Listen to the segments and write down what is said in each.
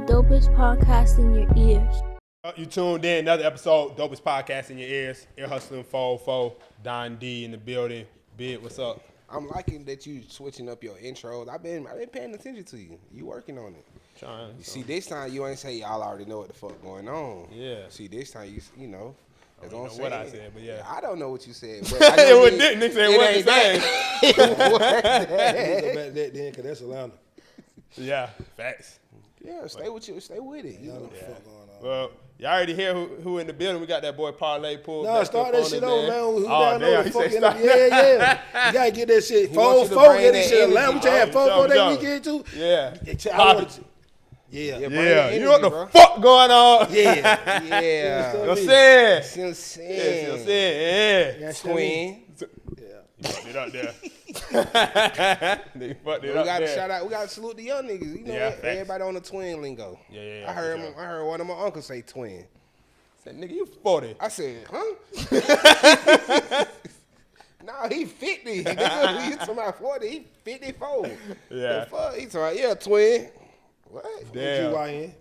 dopest podcast in your ears. You tuned in, another episode, dopest podcast in your ears. Ear Hustling 404, Don D in the building. Bigg, what's up? I'm liking that you switching up your intros. I've been paying attention to you. You working on it. Trying. See, this time you ain't say y'all already know what the fuck going on. Yeah. See, this time you know. I don't know what I said, but yeah. I don't know what you said. But I know Nick said what he said. Go back that then, because that's Atlanta. Yeah, facts. Yeah, stay with it. You know what the fuck going on. Well, y'all already hear who in the building. We got that boy Parlay pulled. No, start that shit over, man. Who down damn, the fucking yeah. You gotta get that shit. He wants you to 4-4, bring get that this shit energy, Atlanta. We just had 4-4 that Show. weekend too. Yeah. Yeah. bring Yeah, the you know what the energy, fuck going on? Yeah. Yeah. You know what I'm Yeah. saying? Yeah. Twin. You fucked it up there. They fucked We it up got to there. shout out. We got to salute the young niggas. You know, Yeah, facts. everybody on the twin lingo. Yeah, I heard for sure. I heard one of my uncles say twin. Said, nigga, you 40. I said, huh? Nah, he 50. Nigga, you talking about 40? He 54. Yeah. The fuck? He talking about, yeah, twin. What? Damn. GYN.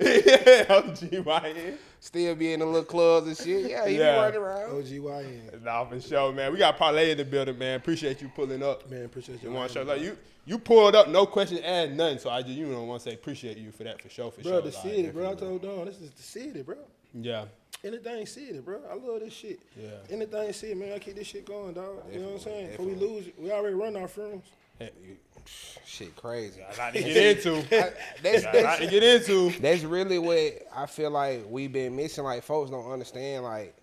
Yeah, OGYN. Still be in the little clubs and shit. Yeah, he Yeah. be running around. OGYN. Nah, for sure, man. We got Parlay in the building, man. Appreciate you pulling up. Man, appreciate you. You want to show like you pulled up, no question asked, nothing. So I just want to say appreciate you for that for sure. Bro, the Like, city, bro. I definitely. told Don, this is the city, bro. Yeah. Anything city, bro. I love this shit. Yeah. Anything city, man. I keep this shit going, dog. You know what I'm saying? Before we Definitely. lose, we already run our firms. Shit crazy. A lot to get into. A lot to get into. That's really what I feel like we've been missing. Like, folks don't understand. Like,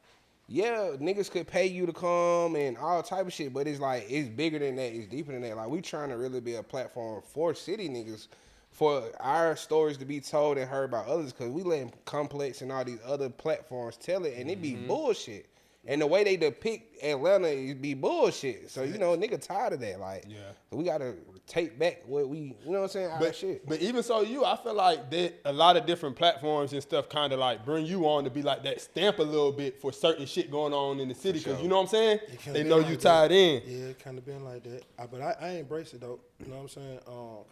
yeah, niggas could pay you to come and all type of shit, but it's like, it's bigger than that. It's deeper than that. Like, we trying to really be a platform for city niggas, for our stories to be told and heard by others, because we letting Complex and all these other platforms tell it, and it be bullshit. And the way they depict Atlanta is be bullshit. So, you know, nigga tired of that. Like, we got to take back what we, you know what I'm saying, our shit. But even so, I feel like that a lot of different platforms and stuff kind of like bring you on to be like that stamp a little bit for certain shit going on in the city. Because you know what I'm saying? They know you tied in. Yeah, it kind of been like that. But I embrace it, though. You know what I'm saying?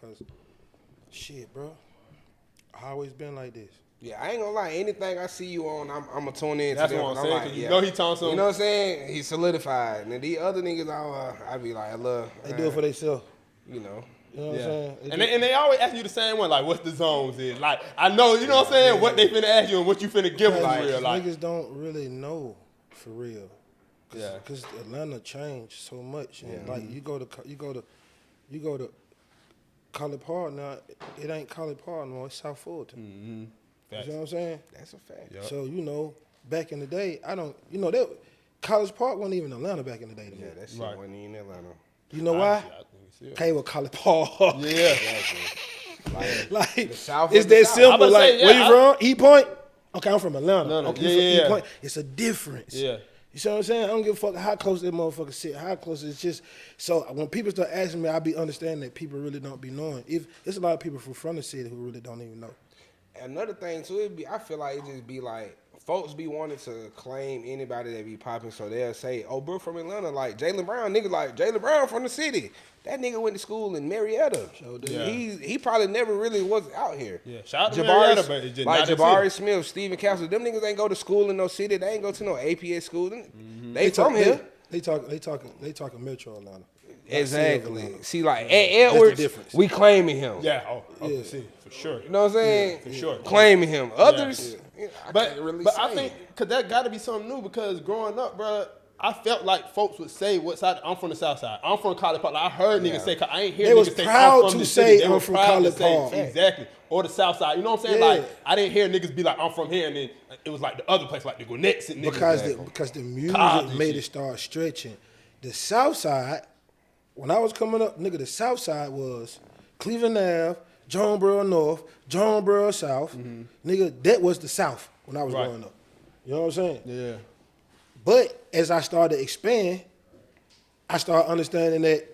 Because, shit, bro. I always been like this. Yeah, I ain't gonna lie. Anything I see you on, I'm gonna tune in. That's to them. what I'm And saying. like, Because you know he talking some. You know what I'm saying? He solidified. And these other niggas, I be like, I love. They do it for themselves. You know. You know what I'm saying? And they always ask you the same one, like, what's the zones is? Like, I know, you know what I'm saying? What they finna ask you and what you finna give them for real. Like, niggas don't really know for real. Yeah. Because Atlanta changed so much. And like, you go to College Park now, it ain't College Park no more, it's South Fulton. Mm-hmm. You know what I'm saying? That's a fact. Yep. So, you know, back in the day, that College Park wasn't even Atlanta back in the day to me. Yeah, that shit Right. wasn't in Atlanta. You know why? I think it's Came with College Park. Yeah. Like, Like, the South it's was the that South. simple. I'm about to Like, say, where yeah, you from? E Point? Okay, I'm from Atlanta. Atlanta. Okay, Yeah, you from yeah. E Point. It's a difference. Yeah. You see what I'm saying? I don't give a fuck how close that motherfucker sit, how close it's just. So when people start asking me, I be understanding that people really don't be knowing. If there's a lot of people from front of the city who really don't even know. Another thing too, I feel like it just be like folks be wanting to claim anybody that be popping, so they'll say, "Oh, bro, from Atlanta, like Jaylen Brown, nigga, like Jaylen Brown from the city. That nigga went to school in Marietta. Yeah. He probably never really was out here. Yeah, shout out to Marietta, but it's just like not the Jabari city. Smith, Stephen Castle, them niggas ain't go to school in no city. They ain't go to no APS school. Mm-hmm. They from here. They talking Metro Atlanta. Exactly. See, like at Edwards, difference. we claiming him. Yeah, see, for sure. You know what I'm saying? for sure. Claiming him. Others, I But can't really I say. think because that got to be something new because growing up, bro, I felt like folks would say what side. I'm from the South Side. I'm from College Park. Like, I heard niggas say. I ain't hear They niggas was say proud I'm from to the say city. They I'm were from proud to College say, Park. exactly, or the South Side. You know what I'm saying? Yeah. Like I didn't hear niggas be like I'm from here, and then it was like the other place, like the Gwinnett and niggas. Because the music College made shit. it start stretching. The South Side, when I was coming up, nigga, the South Side was Cleveland Ave, Jonesboro North, Jonesboro South. Nigga, that was the South when I was Right. growing up. You know what I'm saying? Yeah. But as I started to expand, I started understanding that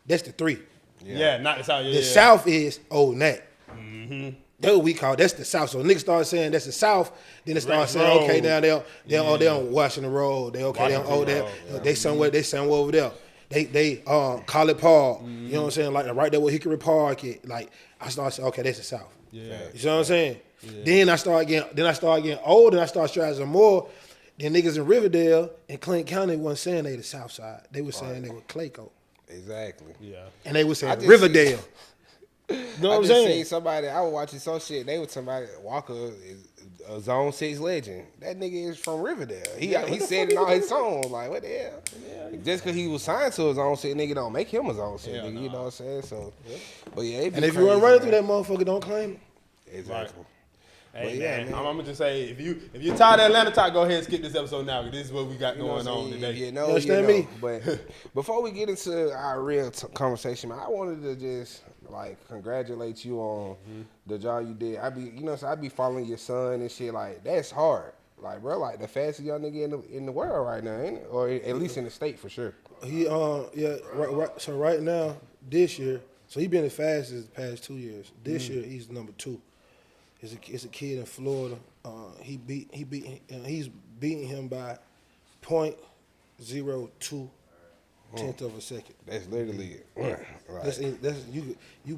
that's the three. Yeah, not the South. Yeah, The South is old Nat. That's what we call that's the South. So niggas start saying that's the South, then they start saying, Road. okay, now they on Washington Road. They okay, Washington Road, they somewhere over there. They College Park. You know what I'm saying? Like right there where Hickory Park is. Like I started saying, okay, that's the South. Yeah. You see what I'm saying? Yeah. Then I start getting older, and I start strategizing more. Then niggas in Riverdale and Clinton County wasn't saying they the South Side. They were saying they were Clayco. Exactly. Yeah. And they were saying Riverdale. You know what I'm saying? Seen somebody, I was watching some shit. They was somebody, Walker is a Zone 6 legend. That nigga is from Riverdale. He said it on his song. Like, what the hell? Yeah, just because he was signed to a Zone 6 nigga don't make him a Zone 6 nigga. You know what I'm saying? So, but yeah, it be and if crazy, you weren't running through that motherfucker, don't claim it. Exactly. Right. Hey, man, I'm gonna just say, if you're tired of Atlanta talk, go ahead and skip this episode now, because this is what we got going on today. You understand me? But before we get into our real conversation, man, I wanted to just congratulate you on the job you did. I be following your son and shit. Like, that's hard. Like, bro, the fastest young nigga in the world right now, ain't it? Or at least in the state for sure. He right. So right now, this year, so he been the fastest the past 2 years. This year he's number 2. It's a kid in Florida. He's beating him by 0.02 tenth of a second. That's literally it.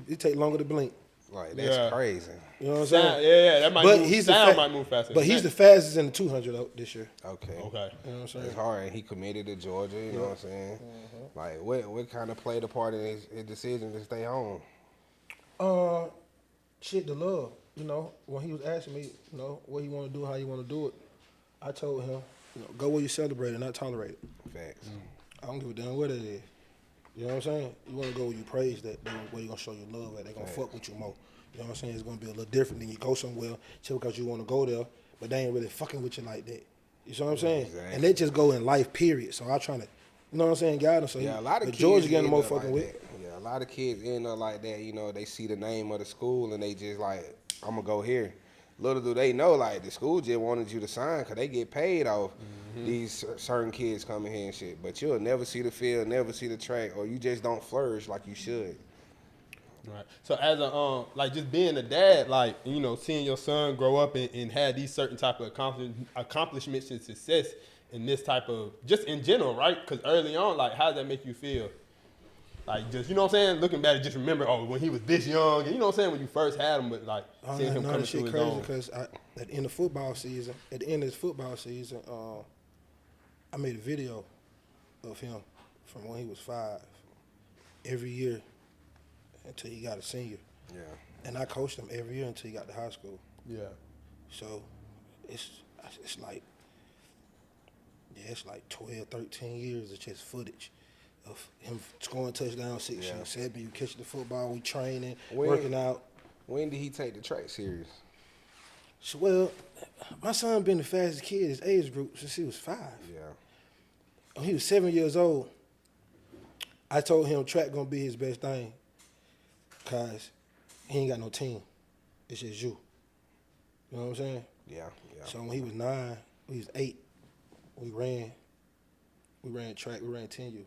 It take longer to blink. Like, that's crazy. You know what I'm saying? Yeah, that might might move faster. But he's the fastest in the 200 this year. Okay. You know what I'm saying? It's hard. And he committed to Georgia. You know what I'm saying? Like, what kind of played a part in his decision to stay home? Shit, the love. You know, when he was asking me, you know, what he want to do, how he want to do it, I told him, go where you celebrate and not tolerate it. Facts. I don't give a damn where that is. You know what I'm saying? You want to go where you praise that, where you going to show your love at. They're going to fuck with you more. You know what I'm saying? It's going to be a little different than you go somewhere just because you want to go there, but they ain't really fucking with you like that. You see what I'm saying? Exactly. And they just go in life, period. So I'm trying to, you know what I'm saying, guide them. So a lot of kids Georgia getting more fucking like with. Yeah, a lot of kids end up like that. You know, they see the name of the school and they just like, I'm going to go here. Little do they know, like, the school just wanted you to sign because they get paid off these certain kids coming here and shit. But you'll never see the field, never see the track, or you just don't flourish like you should. Right. So as a just being a dad, like, you know, seeing your son grow up and have these certain type of accomplishments and success in this type of, just in general, right? Because early on, like, how does that make you feel? Like, just, you know what I'm saying? Looking back, just remember, when he was this young, and you know what I'm saying, when you first had him, but like seeing him coming through his own. Because at the end of football season, I made a video of him from when he was 5 every year until he got a senior. Yeah. And I coached him every year until he got to high school. Yeah. So it's like 12, 13 years of just footage of him scoring touchdowns, 6 years, 7. You catch the football, we training, working out. When did he take the track serious? So, well, my son been the fastest kid in his age group since he was 5. Yeah. When he was 7 years old, I told him track gonna be his best thing, cause he ain't got no team. It's just you. You know what I'm saying? Yeah. So when he was 9, he was 8. We ran track. We ran 10U.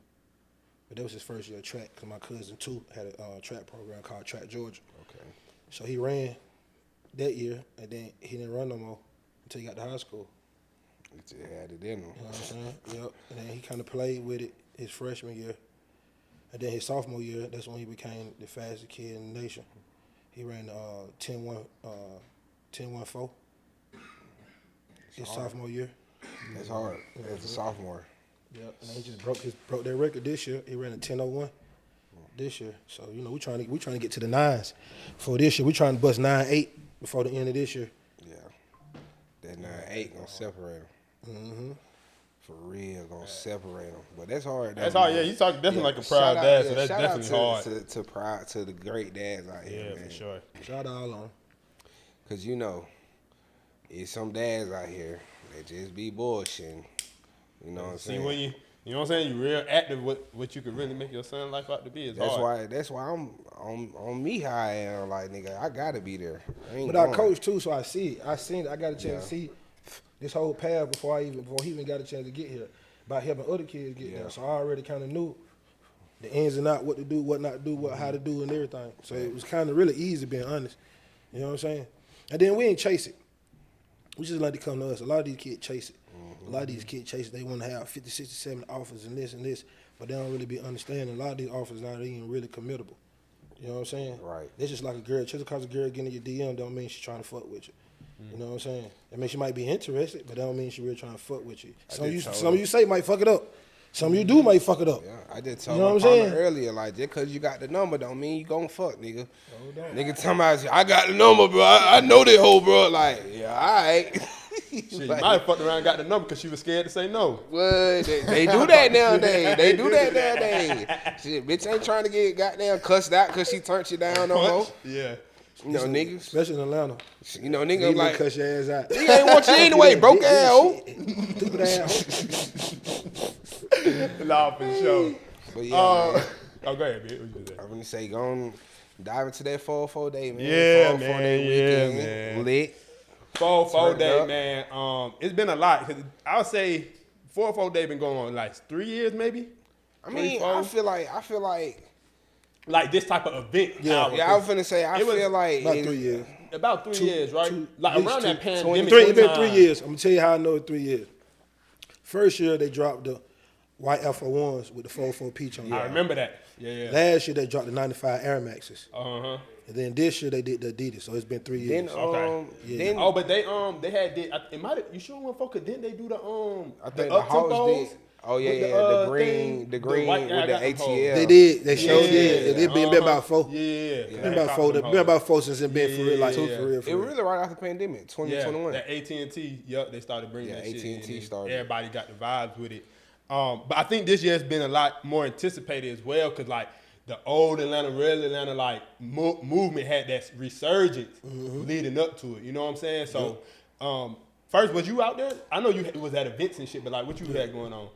But that was his first year of track because my cousin, too, had a track program called Track Georgia. Okay. So he ran that year, and then he didn't run no more until he got to high school. He just had it in him. You know what I'm saying? Yep. And then he kind of played with it his freshman year. And then his sophomore year, that's when he became the fastest kid in the nation. He ran 10-1-4 his sophomore year. That's hard as a sophomore. Yeah, and he just broke their record this year. He ran a 10:01 this year. So you know we trying to get to the 9s for this year. We trying to bust 9-8 before the end of this year. Yeah, that 9-8 gonna separate them. For real, gonna separate them. But that's hard. That's hard. Yeah, you talk definitely like a proud dad, so that's definitely hard. To the great dads out here. Yeah, man. for sure. Shout out all on. Cause you know, it's some dads out here that just be bullshitting. You know what I'm saying? When you know what I'm saying, you real active. What you could really make your son life out to be is hard. That's why I'm on me how I am. Like, nigga, I gotta be there. But I coach too, so I see it. I seen it. I got a chance to see this whole path before he even got a chance to get here. By helping other kids get there, so I already kind of knew the ins and outs, what to do, what not to do, how to do, and everything. So it was kind of really easy, being honest. You know what I'm saying? And then we ain't chase it. We just let it come to us. A lot of these kids chase it. A lot of these kids chase it. They want to have 50, 60, 70 offers and this, but they don't really be understanding. A lot of these offers not even really committable. You You know what I'm saying? Right. It's just like a girl. Just because a girl getting in your DM don't mean she's trying to fuck with you. You know what I'm saying? I mean, she might be interested, but that don't mean she really trying to fuck with you. Some of you say might fuck it up. Some of you do might fuck it up. Yeah, I just told You know my what I'm partner saying? earlier, like, just because you got the number don't mean you gonna fuck, nigga. Nigga talking about, I got the number, bro. I know that hoe, bro. Like, yeah, all right. Shit, you might have fucked around and got the number because she was scared to say no. What? They do that nowadays. They do that nowadays. Shit, bitch ain't trying to get goddamn cussed out because she turned you down no more. Yeah. You know, niggas. Especially in Atlanta. You know, niggas like, cuss your ass out. nigga ain't want you anyway, broke ass hoe. Stupid ass. Nah, for sure. But yeah, man. Oh, go ahead, man. What you say? I'm gonna say, go on, dive into that 4-4 day, man. Yeah, 4-4 man. day Yeah, weekend. man. Lit. 4-4 Turned day, up. man. It's been a lot. Cause I would say 4-4 day been going on like 3 years, maybe. I mean, 24? I feel like, Like this type of event. Yeah. hour. yeah, I was finna say, I It was feel like About it- 3 years. About 3 years, right? Like at least around that two- pandemic. It's been time. 3 years. I'm gonna tell you how I know it's 3 years. First year they dropped the white Alpha Ones with the 4-4 peach on. I it. remember that. Yeah. Last year they dropped the 95 Air Maxes, Uh-huh. and then this year they did the Adidas. So it's been 3 years. then, Okay. then Oh, but they had did it might have, you sure one focus didn't they do the I think the house up-tempos did. Oh yeah, with yeah, the green, the green white guy with the got them ATL. They did. They showed Yeah. did. It been about 4. Yeah. Been about 4. Been about 4 since it been for real. Like Yeah. for real. It For real. really right after the pandemic, Yeah, 2021. that AT&T, yup, they started bringing Yeah, that shit in, AT&T and started. everybody got the vibes with it. But I think this year's been a lot more anticipated as well, because like the old Atlanta, real Atlanta, like movement had that resurgence leading up to it. You know what I'm saying? So, first, was you out there? I know you was at events and shit, but like, what you had going on?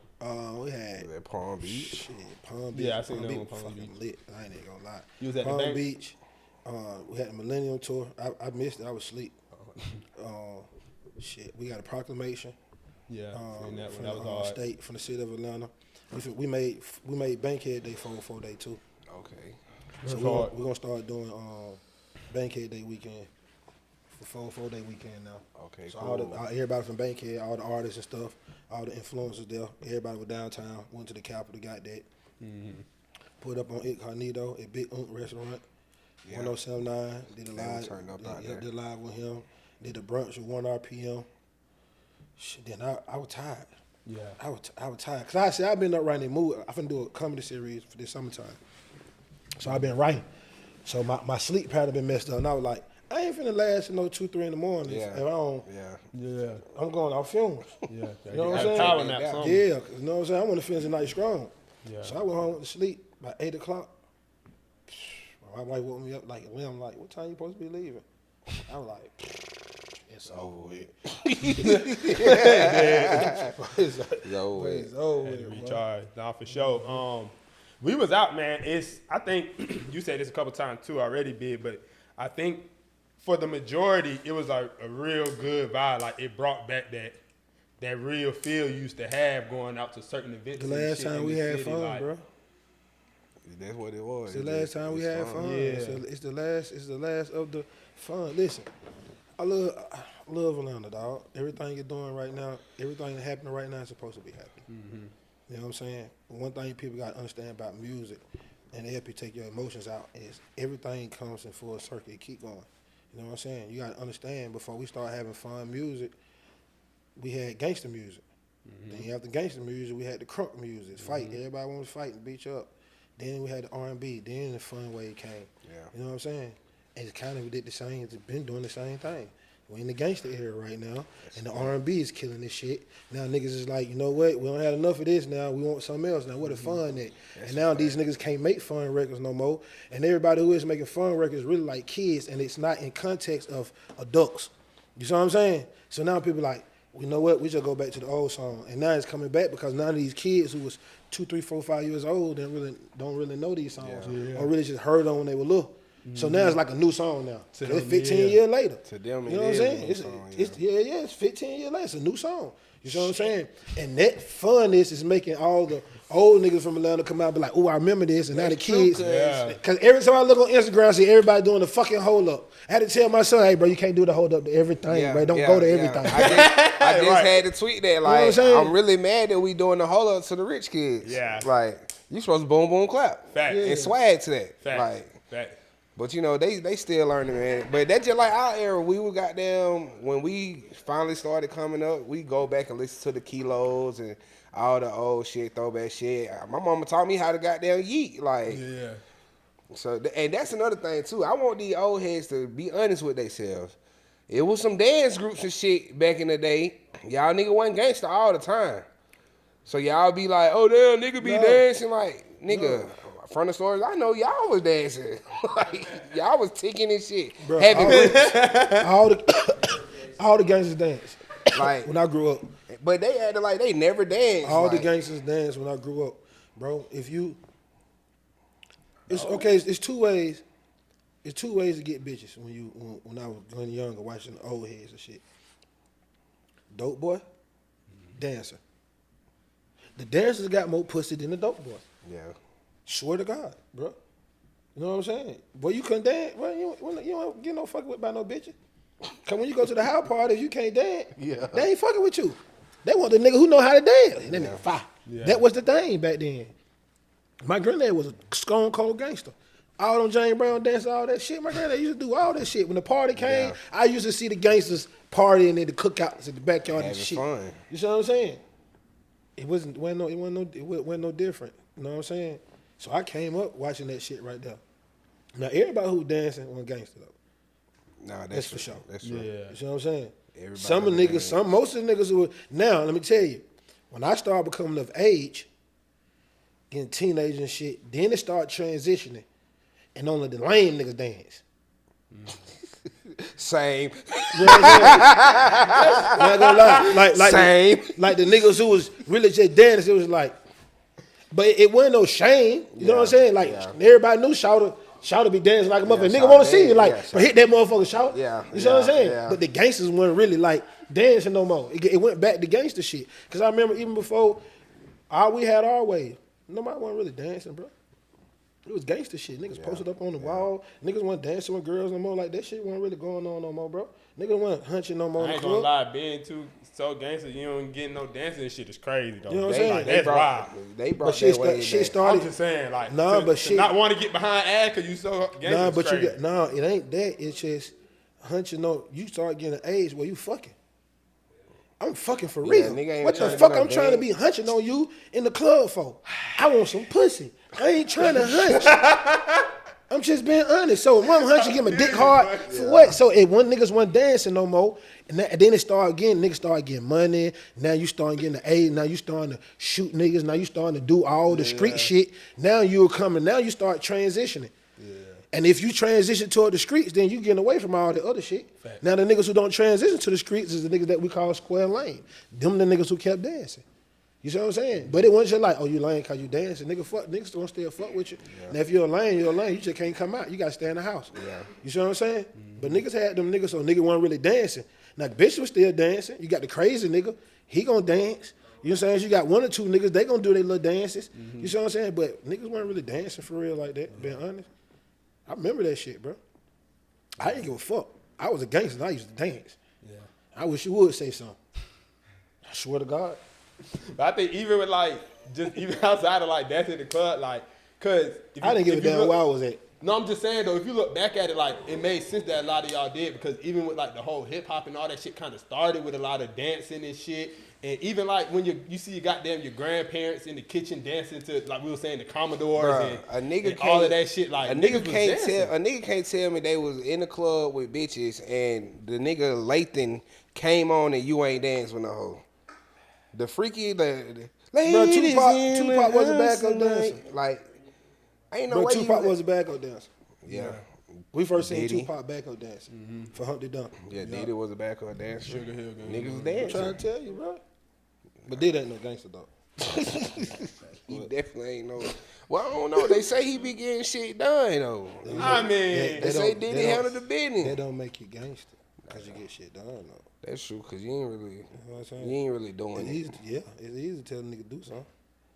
We had At Palm Beach. shit, Palm Beach. Yeah, I seen that one, was Palm fucking Beach. lit. I ain't even gonna lie. You was at the Palm bank? Beach. We had the Millennium Tour. I missed it. I was asleep. Shit, we got a proclamation. Yeah, seen that one. From That was the hard. state, from the city of Atlanta. We made Bankhead Day 4-4 day too. Okay. So That's we're hard. gonna start doing Bankhead Day weekend for 4-4 day weekend now. Okay, So cool. everybody from Bankhead, all the artists and stuff, all the influencers there, everybody was downtown, went to the Capitol, got that. Put up on Incognito at Bigg restaurant, Yeah. 1079. Did a They live, turned up out there. did live with him. Did a brunch with 1 RPM. Shit, then I was tired. Yeah. I was tired. Cause I said I've been up writing a movie. I'm finna do a comedy series for this summertime. So I've been writing. So my sleep pattern been messed up. And I was like, I ain't finna last until 2-3 in the morning. Yeah. If I don't, Yeah. I'm going off fumes. Yeah. You know what I'm saying? Power nap, something. Yeah, 'cause you know what I'm saying? I want to finish the night strong. Yeah. So I went home to sleep by 8 o'clock. My wife woke me up like, I'm like, what time you supposed to be leaving? I was like, it's over with. Yo, wait. It's over Had with. to boy. recharge. Nah, for sure. We was out, man. I think you said this a couple times too already, Big, but I think for the majority, it was a real good vibe. Like it brought back that real feel you used to have going out to certain events. The and last shit time in we the had city, fun, like, bro. That's what it was. It's the last time we had fun. Yeah. It's the last of the fun. Listen, I love Atlanta, dog. Everything you're doing right now, everything that's happening right now is supposed to be happening. You know what I'm saying? One thing people got to understand about music and it help you take your emotions out is everything comes in full circle. It keep going. You know what I'm saying? You got to understand before we start having fun music, we had gangster music. Then you have the gangster music, we had the crunk music, fight. Everybody wanted to fight and beat you up. Then we had the R&B. Then the fun wave came. Yeah. You know what I'm saying? And it's kind of we did the same. It's been doing the same thing. We're in the gangster era right now, and the R&B is killing this shit. Now niggas is like, you know what? We don't have enough of this now. We want something else now. Where the fun at? And now these niggas can't make fun records no more. And everybody who is making fun records really like kids, and it's not in context of adults. You see what I'm saying? So now people like, you know what? We just go back to the old song, and now it's coming back because none of these kids who was 2, 3, 4, 5 years old don't really know these songs, or really just heard them when they were little. So now it's like a new song now. To It's them, 15 yeah. years later. To them, you know it what I'm is saying? a new song, It's 15 years later. It's a new song. You know what I'm saying? And that funness is making all the old niggas from Atlanta come out and be like, oh, I remember this. And now the kids, Yeah. because every time I look on Instagram, I see everybody doing the fucking hold up. I had to tell my son, hey, bro, you can't do the hold up to everything, bro. Don't go to everything. I just Right. had to tweet that. what I'm Like, saying? I'm really mad that we doing the hold up to the rich kids. Yeah. Like, you supposed to boom, boom, clap. Fact. And swag to that. Fact. Like, Fact. But you know, they still learning, man. But that's just like our era. We were goddamn when we finally started coming up. We go back and listen to the Kilos and all the old shit, throwback shit. My mama taught me how to goddamn yeet, like. Yeah. So and that's another thing too. I want these old heads to be honest with themselves. It was some dance groups and shit back in the day. Y'all nigga wasn't gangster all the time. So y'all be like, oh damn, nigga be dancing like nigga. From the stories I know, y'all was dancing. Like y'all was ticking and shit. Bro, having all the gangsters dance. like When I grew up, but they acted like they never danced. all like, the gangsters danced when I grew up, bro. It's okay. It's two ways. It's two ways to get bitches when I was younger, watching the old heads and shit. Dope boy, dancer. The dancers got more pussy than the dope boy. Yeah. Swear to God, bro. You know what I'm saying? Boy, you couldn't dance. Well, you don't get no fucking with by no bitches. Cause when you go to the house party, if you can't dance, they ain't fucking with you. They want the nigga who know how to dance. And then they fire. Yeah. That was the thing back then. My granddad was a stone cold gangster. All them James Brown dances, all that shit. My granddad used to do all that shit. When the party came, I used to see the gangsters partying in the cookouts at the backyard and Having shit. fun. You see what I'm saying? It wasn't no different. You know what I'm saying? So I came up watching that shit right there. Now everybody who dancing wasn't gangster though. Nah, That's for sure. That's true. Yeah. You see what I'm saying? Everybody Some of the niggas, most of the niggas who were, now let me tell you, when I started becoming of age, getting teenagers and shit, then it started transitioning, and only the lame niggas dance. Same. You know what I'm saying? Not gonna lie. Same. Like the niggas who was really just dancing, it was like, but it wasn't no shame. You know what I'm saying? Like everybody knew Shouter be dancing like a motherfucker. Nigga want to see you, like, but hit that motherfucker, shout. Yeah. You see what I'm saying? Yeah. But the gangsters weren't really like dancing no more. It went back to gangster shit. Cause I remember even before we had our way, nobody wasn't really dancing, bro. It was gangster shit. Niggas posted up on the wall. Niggas wasn't dancing with girls no more. Like that shit wasn't really going on no more, bro. Niggas wasn't hunching no more. I in ain't the gonna club. lie, being too so gangster, you don't get no dancing and shit is crazy though. You know what I'm saying? Like, that's wild. They brought But shit, that way shit back. started. I'm just saying, like, Nah, to, but to shit- not want to get behind ass because you so gangster. Nah, is but crazy. it ain't that. It's just hunching on. You start getting an age where you fucking. I'm fucking for real. nigga ain't What the trying to fuck do no I'm trying to dance. be hunching on you in the club for? I want some pussy. I ain't trying to hunch. I'm just being honest. So one hunch, you give me dick hard for what? So it one niggas wasn't dancing no more, and then it started again. Niggas started getting money. Now you starting getting the age. Now you starting to shoot niggas. Now you starting to do all the street shit. Now you're coming. Now you start transitioning. And if you transition toward the streets, then you getting away from all the other shit. Fact. Now the niggas who don't transition to the streets is the niggas that we call square lane. Them the niggas who kept dancing. You see what I'm saying? But it wasn't just like, oh, you lame because you dancing. Niggas don't still fuck with you. Now if you're a lame, you're a lame. You just can't come out. You got to stay in the house. You see what I'm saying? But niggas had them niggas, so niggas weren't really dancing. Now the bitch was still dancing. You got the crazy nigga. He gonna dance. You know what I'm saying? You got one or two niggas, they gonna do their little dances. You see what I'm saying? But niggas weren't really dancing for real like that, being honest. I remember that shit, bro. I didn't give a fuck. I was a gangster and I used to dance. Yeah. I wish you would say something. I swear to God. But I think even with like, just even outside of like dancing in the club, like, cause if I didn't give a if you damn look- where I was at. No, I'm just saying though, if you look back at it, like it made sense that a lot of y'all did because even with like the whole hip hop and all that shit kind of started with a lot of dancing and shit. And even like when you see your grandparents in the kitchen dancing to, like we were saying, the Commodores Bruh, and, a nigga and all of that shit. Like a nigga niggas can't tell me they was in the club with bitches and the nigga Lathan came on and you ain't dance with no hoe. The freaky the Bro, ladies in Tupac the was a house backup tonight. dancer. Like, ain't no Bro, way Tupac you was a backup dancer. yeah. We first seen Diddy. Tupac backup dancing for Humpty Dump. Yeah, Diddy was a backup dancer. Sugar Hill Gang. Niggas was I'm dancing. trying to tell you, bro. But Diddy ain't no gangster, though. He definitely ain't no. Well, I don't know. They say he be getting shit done though. I mean, They say Diddy handle the business. That don't make you gangster because you get shit done, though. That's true, cause you ain't really, You know what I'm saying? you ain't really doing It's it. easy, yeah, it's easy to tell a nigga do something.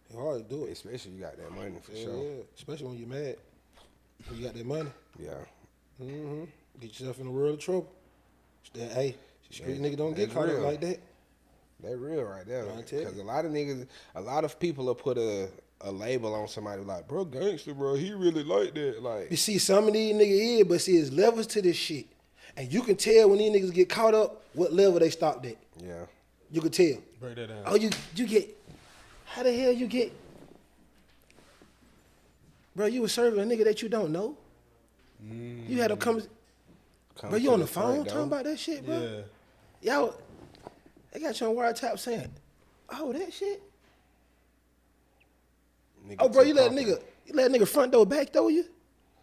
It's hard to do it. Especially you got that money for Yeah, sure. yeah. Especially when you're mad. When you got that money. Yeah. Mm-hmm. Get yourself in a world of trouble. Hey, street nigga don't get that's caught up real. like that. That real right there. I tell you. Cause a lot of niggas, a lot of people will put a a label on somebody like, bro, gangster, bro, he really like that. Like, You see, some of these niggas is, but see, it's levels to this shit. And you can tell when these niggas get caught up, what level they stopped at. yeah. You can tell. Break that down. Oh, you get, how the hell you get, bro, you was serving a nigga that you don't know. You had to come bro, you to on the front phone door. talking about that shit, bro? Y'all, they got you on wiretap saying, oh, that shit? Nigga Oh, bro, too you let confident. nigga front door, back door you?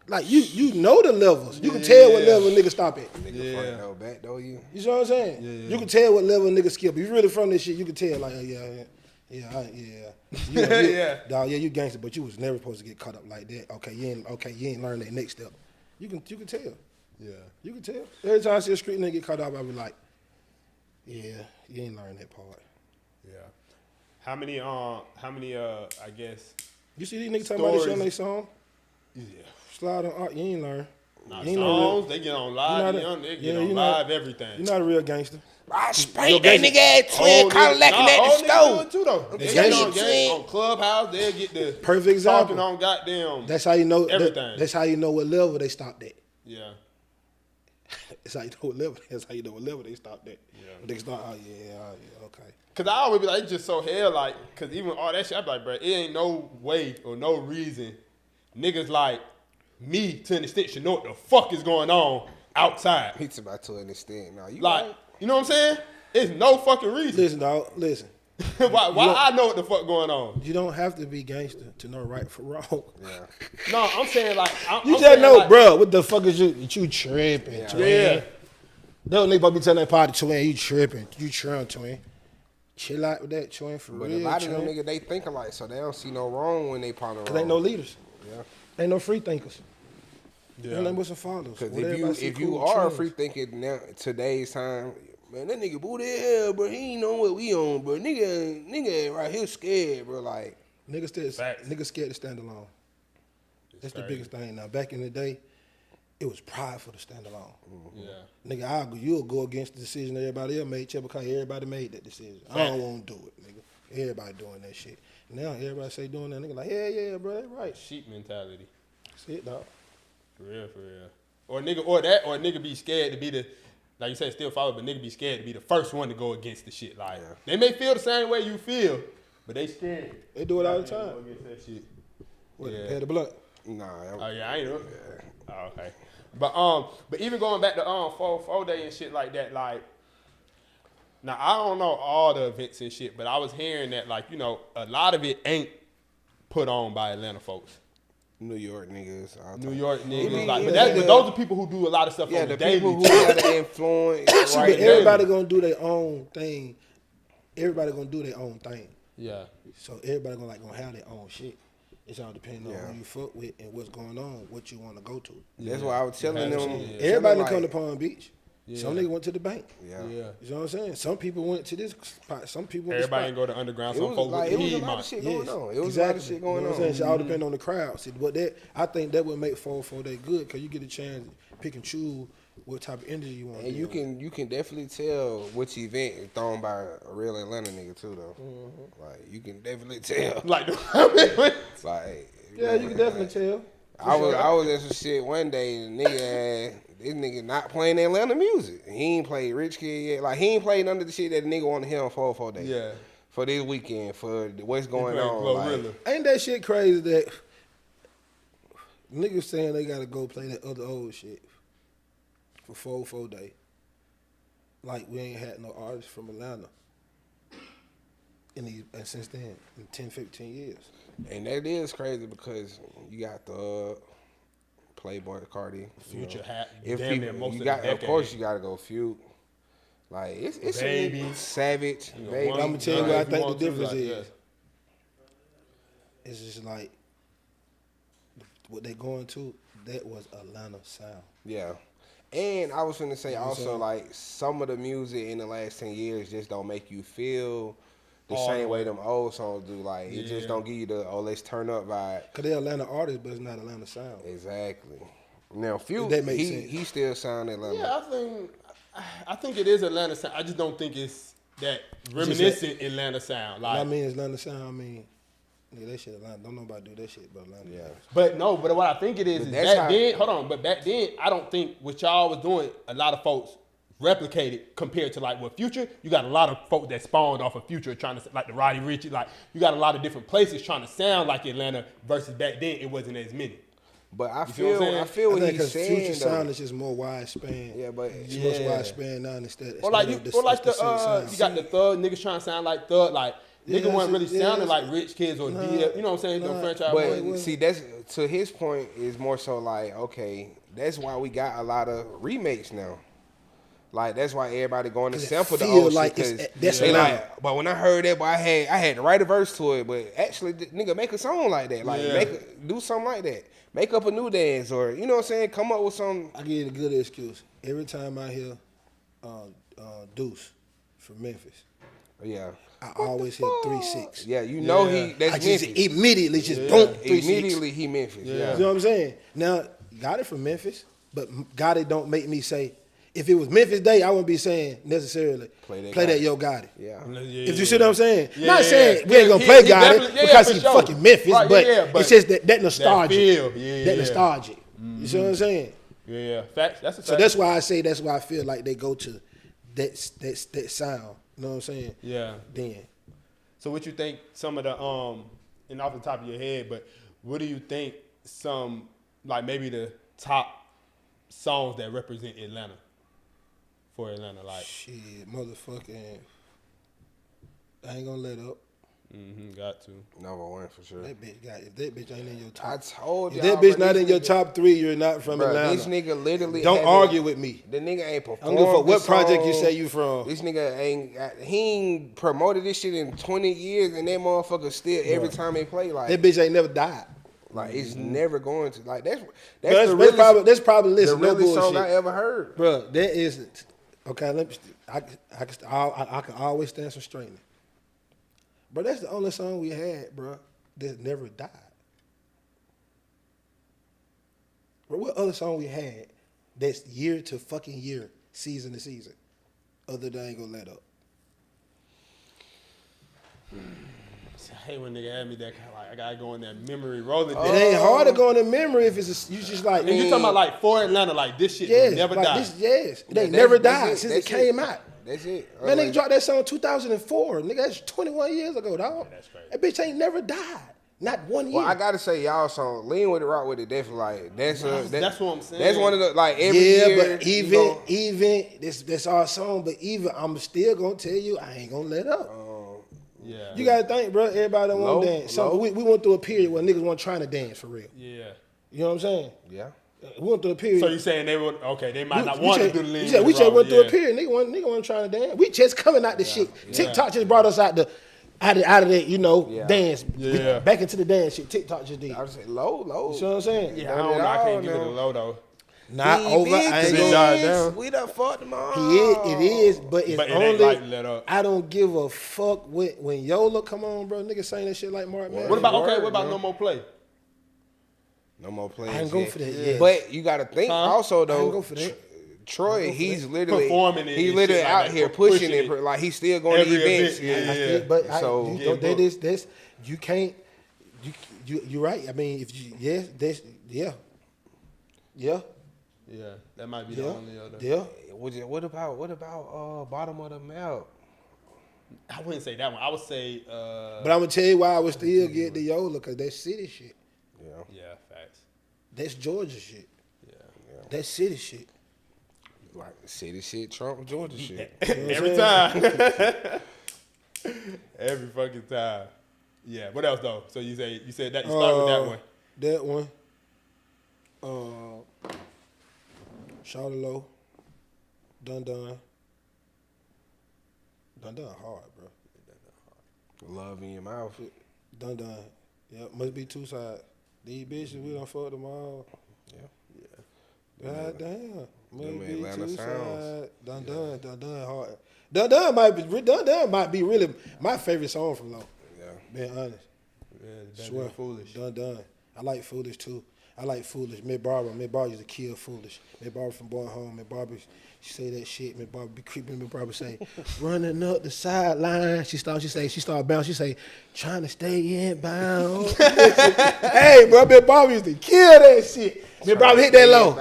Like, you know the levels. You can tell what level nigga stop at. Nigga front door, back door you. You see what I'm saying? You can tell what level nigga skip. If you really from this shit, you can tell, like, Dog, you gangster, but you was never supposed to get caught up like that. Okay, you ain't learned that next step. You can tell. Yeah. You can tell. Every time I see a street nigga get caught up, I be like, yeah, you ain't learned that part. Yeah. How many I guess You see these niggas talking about this shit on their song? yeah. Slide on art, you ain't learn. Nah, You ain't songs, they get on live, they get on live everything. You're not a real gangster. I spanked that nigga ass twin collar lacking at the stove. Too, though. They gangsta. get on game on Clubhouse, they'll get the Perfect example. talking on goddamn. That's how you know everything. That's how you know what level they stopped at. Yeah. That's how you know what level. That's how you know what level they stopped at. Yeah. When they start, okay. Cause I always be like, it's just so hell, like, cause even all that shit, I be like, bro, it ain't no way or no reason niggas like me to an extent should know what the fuck is going on outside. He's about to an extent. Now you Like, right. you know what I'm saying? It's no fucking reason. Listen, dog. Listen. why I know what the fuck going on? You don't have to be gangster to know right from wrong. Yeah. No, I'm saying like, I'm You just saying, know, like, bro. What the fuck is you tripping? Yeah. Twin. Yeah. That nigga about to be telling that party, twin. You tripping? You trying, twin? Chill out with that, twin. For But real, a lot of them twin. niggas, they think alike, so they don't see no wrong when they partner Cause ain't no leaders. Yeah. Ain't no free thinkers. Yeah. Ain't nothing but some followers. Because What if everybody see you cool are a trends. free thinker now, today's time, man, that nigga booty hell, bro. He ain't know what we on, bro. Nigga right here scared, bro. Like, Facts. niggas scared to stand alone. That's the crazy. biggest thing now. Back in the day, it was prideful to stand alone. Yeah. Nigga, you'll go against the decision everybody else made just because everybody made that decision. I don't want to do it, nigga. Everybody doing that shit. Now everybody say doing that, nigga like, yeah, bro, that's right. Sheep mentality. That's it, dog. For real. Or a nigga be scared to be the, like you said, still follow, but nigga be scared to be the first one to go against the shit. Like, they may feel the same way you feel, but they scared. They do it all the Go time. against that shit. What, Yeah. pay the blood? nah. Oh yeah, I ain't know. Oh, okay. But even going back to 4 day and shit like that, like, now I don't know all the events and shit, but I was hearing that, like, you know, a lot of it ain't put on by Atlanta folks. New York niggas. all New time. York niggas, like, yeah, but yeah. those are people who do a lot of stuff Yeah, on the the daily. people who got the influence. See, right but there. everybody gonna do their own thing. Everybody gonna do their own thing. Yeah. So everybody gonna have their own shit. It's all depending on Yeah. who you fuck with and what's going on, what you want to go to. That's why I was telling them. Yeah. Everybody like, come to Palm Beach. Yeah. Some nigga went to the bank. Yeah. Yeah. You know what I'm saying? Some people went to this spot. Some people went Everybody to ain't go to underground. It Some was folks like, with it was a lot Piedmont. of shit going Yes, on. It was exactly. a lot of shit You know going what I'm on. saying? So it all depend on the crowd. See, but I think that would make 4 day good because you get a chance to pick and choose what type of energy you want. And you can definitely tell which event is thrown by a real Atlanta nigga too though. Like you can definitely tell. Like, Like Yeah, you can definitely tell. I was at some shit one day and this nigga not playing Atlanta music. He ain't played Rich Kid yet. Like he ain't played none of the shit that the nigga want to hear on 4 days. yeah. For this weekend, for what's going playing on. Glorilla. Like, Ain't that shit crazy that niggas saying they gotta go play that other old shit for 4 day? Like we ain't had no artists from Atlanta and since then, in 10, 15 years. and that is crazy because you got the Playboy Cardi. Future hat. If Damn near people, most you of got, the of course, decade. you gotta go Feud. Like it's Baby. Savage. You know, Baby. one- I'ma tell you one what I if you think want the to, difference like, is. It's just like what they going to. That was Atlanta sound. Yeah. And I was finna say You know what I'm also saying? like some of the music in the last 10 years just don't make you feel the All same the way way. them old songs do. Like it Yeah. just don't give you the let's turn up vibe. Cause they're Atlanta artists, but it's not Atlanta sound. Exactly. Now Few That makes sense. he still sound Atlanta. Yeah, I think it is Atlanta sound. I just don't think it's that reminiscent Atlanta sound. What I Like, mean, it's Atlanta sound. I mean, Nigga, that shit Atlanta. Don't nobody do that shit but Atlanta. Yeah. But what I think it is that's back then, hold on, but back then, I don't think what y'all was doing, a lot of folks replicated compared to like what Future. You got a lot of folks that spawned off of Future trying to, like the Roddy Ricch, like you got a lot of different places trying to sound like Atlanta versus back then it wasn't as many. But I see what I'm feel what I he's saying. Future though. sound is just more widespread. Yeah, but It's much widespread now instead. Or like instead you, of or like the same you sound. got the Thug niggas trying to sound like Thug, like niggas wasn't really sounding like Rich Kids or DF, you know what I'm saying? No franchise. But see, that's to his point is more so like, okay, that's why we got a lot of remakes now. Like that's why everybody going to sample the old like shit. it's, that's They Atlanta. like, but when I heard that, boy, I had to write a verse to it. But actually, nigga, make a song like that. Like do something like that. Make up a new dance, or you know what I'm saying? Come up with some. I give you a good excuse. Every time I hear Deuce from Memphis, Yeah. I always hear 3-6. Yeah, you know that's I just Memphis. immediately just boom 3-6. Immediately he Memphis. Yeah. You know what I'm saying? Now, got it from Memphis, but got it don't make me say. If it was Memphis Day, I wouldn't be saying necessarily play that Yo Gotti. Yeah. If you see what I'm saying, not saying yeah. we ain't gonna play Gotti because for he's sure. fucking Memphis, Right, but it's just that nostalgia, feel. that nostalgia. You see what I'm saying? Yeah, facts. That's a fact. So that's why I say that's why I feel like they go to that sound. You know what I'm saying? Yeah. Then So what you think some of the and off the top of your head, but what do you think some like maybe the top songs that represent Atlanta for Atlanta, like shit, motherfucking, I ain't gonna let up. Got to. Number one for sure. That bitch got if that bitch ain't in your top. I told If y'all. that bitch bro, not this in your nigga- top 3, you're not from Bro, Atlanta. this nigga literally. Don't haven't- argue with me. The nigga ain't I performed. don't give a fuck what the project you song. say you from. This nigga he ain't promoted this shit in 20 years, and that motherfucker still every time they play like That bitch ain't never died. like it's never going to like that's That's, the that's realest, probably the listen, no realest song I bullshit. ever heard. Bro, that is okay. Let me. I can always stand some straightening. Bro, that's the only song we had, bro, that never died. Bro, what other song we had that's year to fucking year, season to season, other than Ain't Gonna Let Up? I hate when nigga had me that kind of like I gotta go in that memory rolling. It ain't hard to go in the memory if it's you just like. And you talking about like for Atlanta, like this shit yes, never like died. this, yes, it ain't That- never that's died it, since it that's came it. out. That's it. Man, nigga dropped that song in 2004. Nigga, that's 21 years ago, dog. that's crazy. That bitch ain't never died. Not one year. Well, I gotta say, y'all song "Lean with It, Rock with It" definitely like that's what I'm saying. That's one of the like every yeah, year. but you know, even that's our song. But even I'm still gonna tell you, I ain't gonna let up. Yeah. You gotta think, bro. Everybody don't want to dance. So we went through a period where niggas weren't trying to dance for real. Yeah. You know what I'm saying? yeah. We went through a period. So you saying they would they might not We want to just- do the lean. yeah, we with just Rob, went through yeah. a period. Nigga wasn't trying to dance. We just coming out the shit. TikTok just brought us out of that, you know, dance. Yeah. Back into the dance shit. TikTok just did. I would say low. You know what I'm saying? Yeah, I don't know. I can't give it a low though. Not over. I ain't gonna died down. We done fucked them all. It is, but it's But it only. ain't like let up. I don't give a fuck when Yola come on, bro. Niggas saying that shit like Mark Man. What about Word, what about bro. No More Play? No more players. I ain't go for that yet. But you got to think also I though. ain't go for that. Troy, he's literally Performing it He's and literally shit like out that, here pushing pushing it. it. Like he's still going to Every events. event, I think, but So- you know, that is that's you can't. You're right. I mean, if you yeah, Yeah, that might be the only other. yeah. What about bottom of the map? I wouldn't say that one. I would say. But I'm gonna tell you why I would still get the Yola, cause that's city shit. Yeah, facts. That's Georgia shit. Yeah. That's city shit. Like city shit, Trump, Georgia shit. Every time. Every fucking time. Yeah. What else though? So you said that you start with that one. That one. Shout low. Dun hard, bro. Love in your mouth. Dun. Yeah, must be two sides. These bitches, we done fucked them all. God damn. Them Must be Atlanta two sounds. sides. Dun hard. Dun might be really my favorite song from Low. Yeah. Being honest. Yeah, that's Swear. foolish. Dun. I like Foolish too. I like Foolish. Miss Barbara used to kill Foolish. Miss Barbara from Born Home. Miss Barbara, she say that shit. Miss Barbara be creeping. Miss Barbara say, running up the sideline. She started bouncing. She say, trying to stay in bounds. Hey, bro, Miss Barbara used to kill that shit. Miss Barbara hit that low.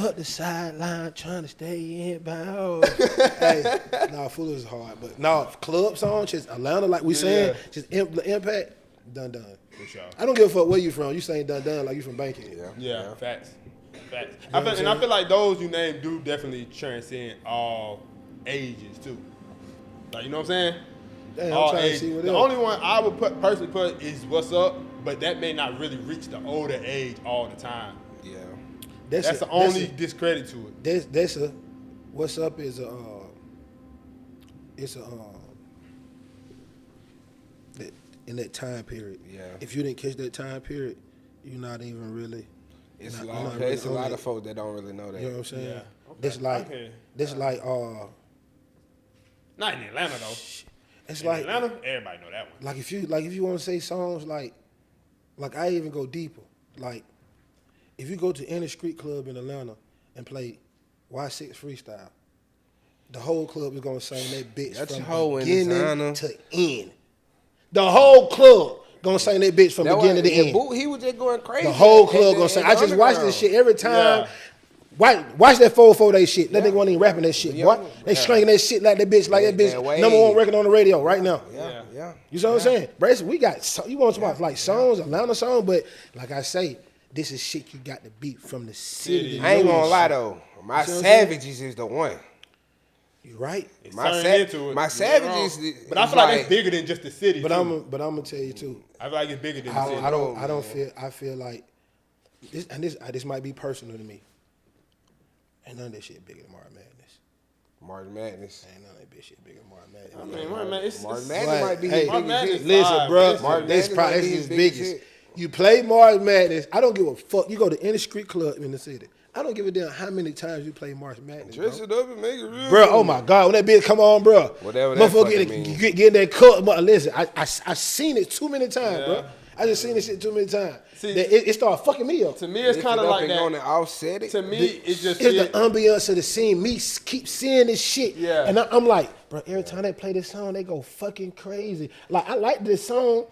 Up the sideline, trying to stay in bounds. Hey, Foolish is hard, but club song, just Atlanta, like we saying, just impact, done. For sure. I don't give a fuck where you from. You saying done like you from Bankhead. Yeah. Facts. I feel like those you named do definitely transcend all ages too. Like, you know what I'm saying? Damn, all I'm trying ages. to see what The else. only one I would personally put is What's Up, but that may not really reach the older age all the time. Yeah. That's the only discredit to it. That's a What's Up is in that time period. Yeah. If you didn't catch that time period, you're not even really. It's not a really lot of folks that don't really know that. You know what I'm saying? Yeah. That's like Not in Atlanta though. it's In like Atlanta, everybody know that one. like if you want to say songs like I even go deeper. Like if you go to any street club in Atlanta and play Y6 freestyle, the whole club is gonna sing that bitch That's from hoe in beginning designer. to end. The whole club gonna sing that bitch from beginning to end. He was just going crazy. The whole club gonna sing. I just watch this shit every time. Watch that 4-4 shit. That nigga wasn't even rapping that shit. Yeah. What? They stringing that shit like that bitch That number wave. one record on the radio right now. Yeah. You know what I'm saying? Bryce, we got, you want to talk about like songs, Atlanta songs, but like I say, this is shit you got to beat from the city. I ain't gonna lie though. My Savages is the one. You right? My Savages. But I feel like it's bigger than just the city. But I'm gonna tell you too. I feel like it's bigger than the city. I feel like this might be personal to me. Ain't none of that shit bigger than March Madness. March Madness. Ain't none of that shit bigger than March Madness. I mean, March Madness. March Madness might be his March biggest Madness. hit. Listen, bro, March this Madness probably might be is his his biggest biggest. hit. You play March Madness. I don't give a fuck. You go to any street club in the city. I don't give a damn how many times you play March Madness. Dress it up and make it real. Bro, oh my God, when that bitch come on, bro. Whatever that fucking means. Get in that cup. But listen, I seen it too many times, bro. I just seen this shit too many times. See, that it started fucking me up. To me, it's kind of like that. On and offset it. To me, it's just It's the ambiance of the scene. Me keep seeing this shit. Yeah. And I'm like, bro, every time they play this song, they go fucking crazy. Like, I like this song,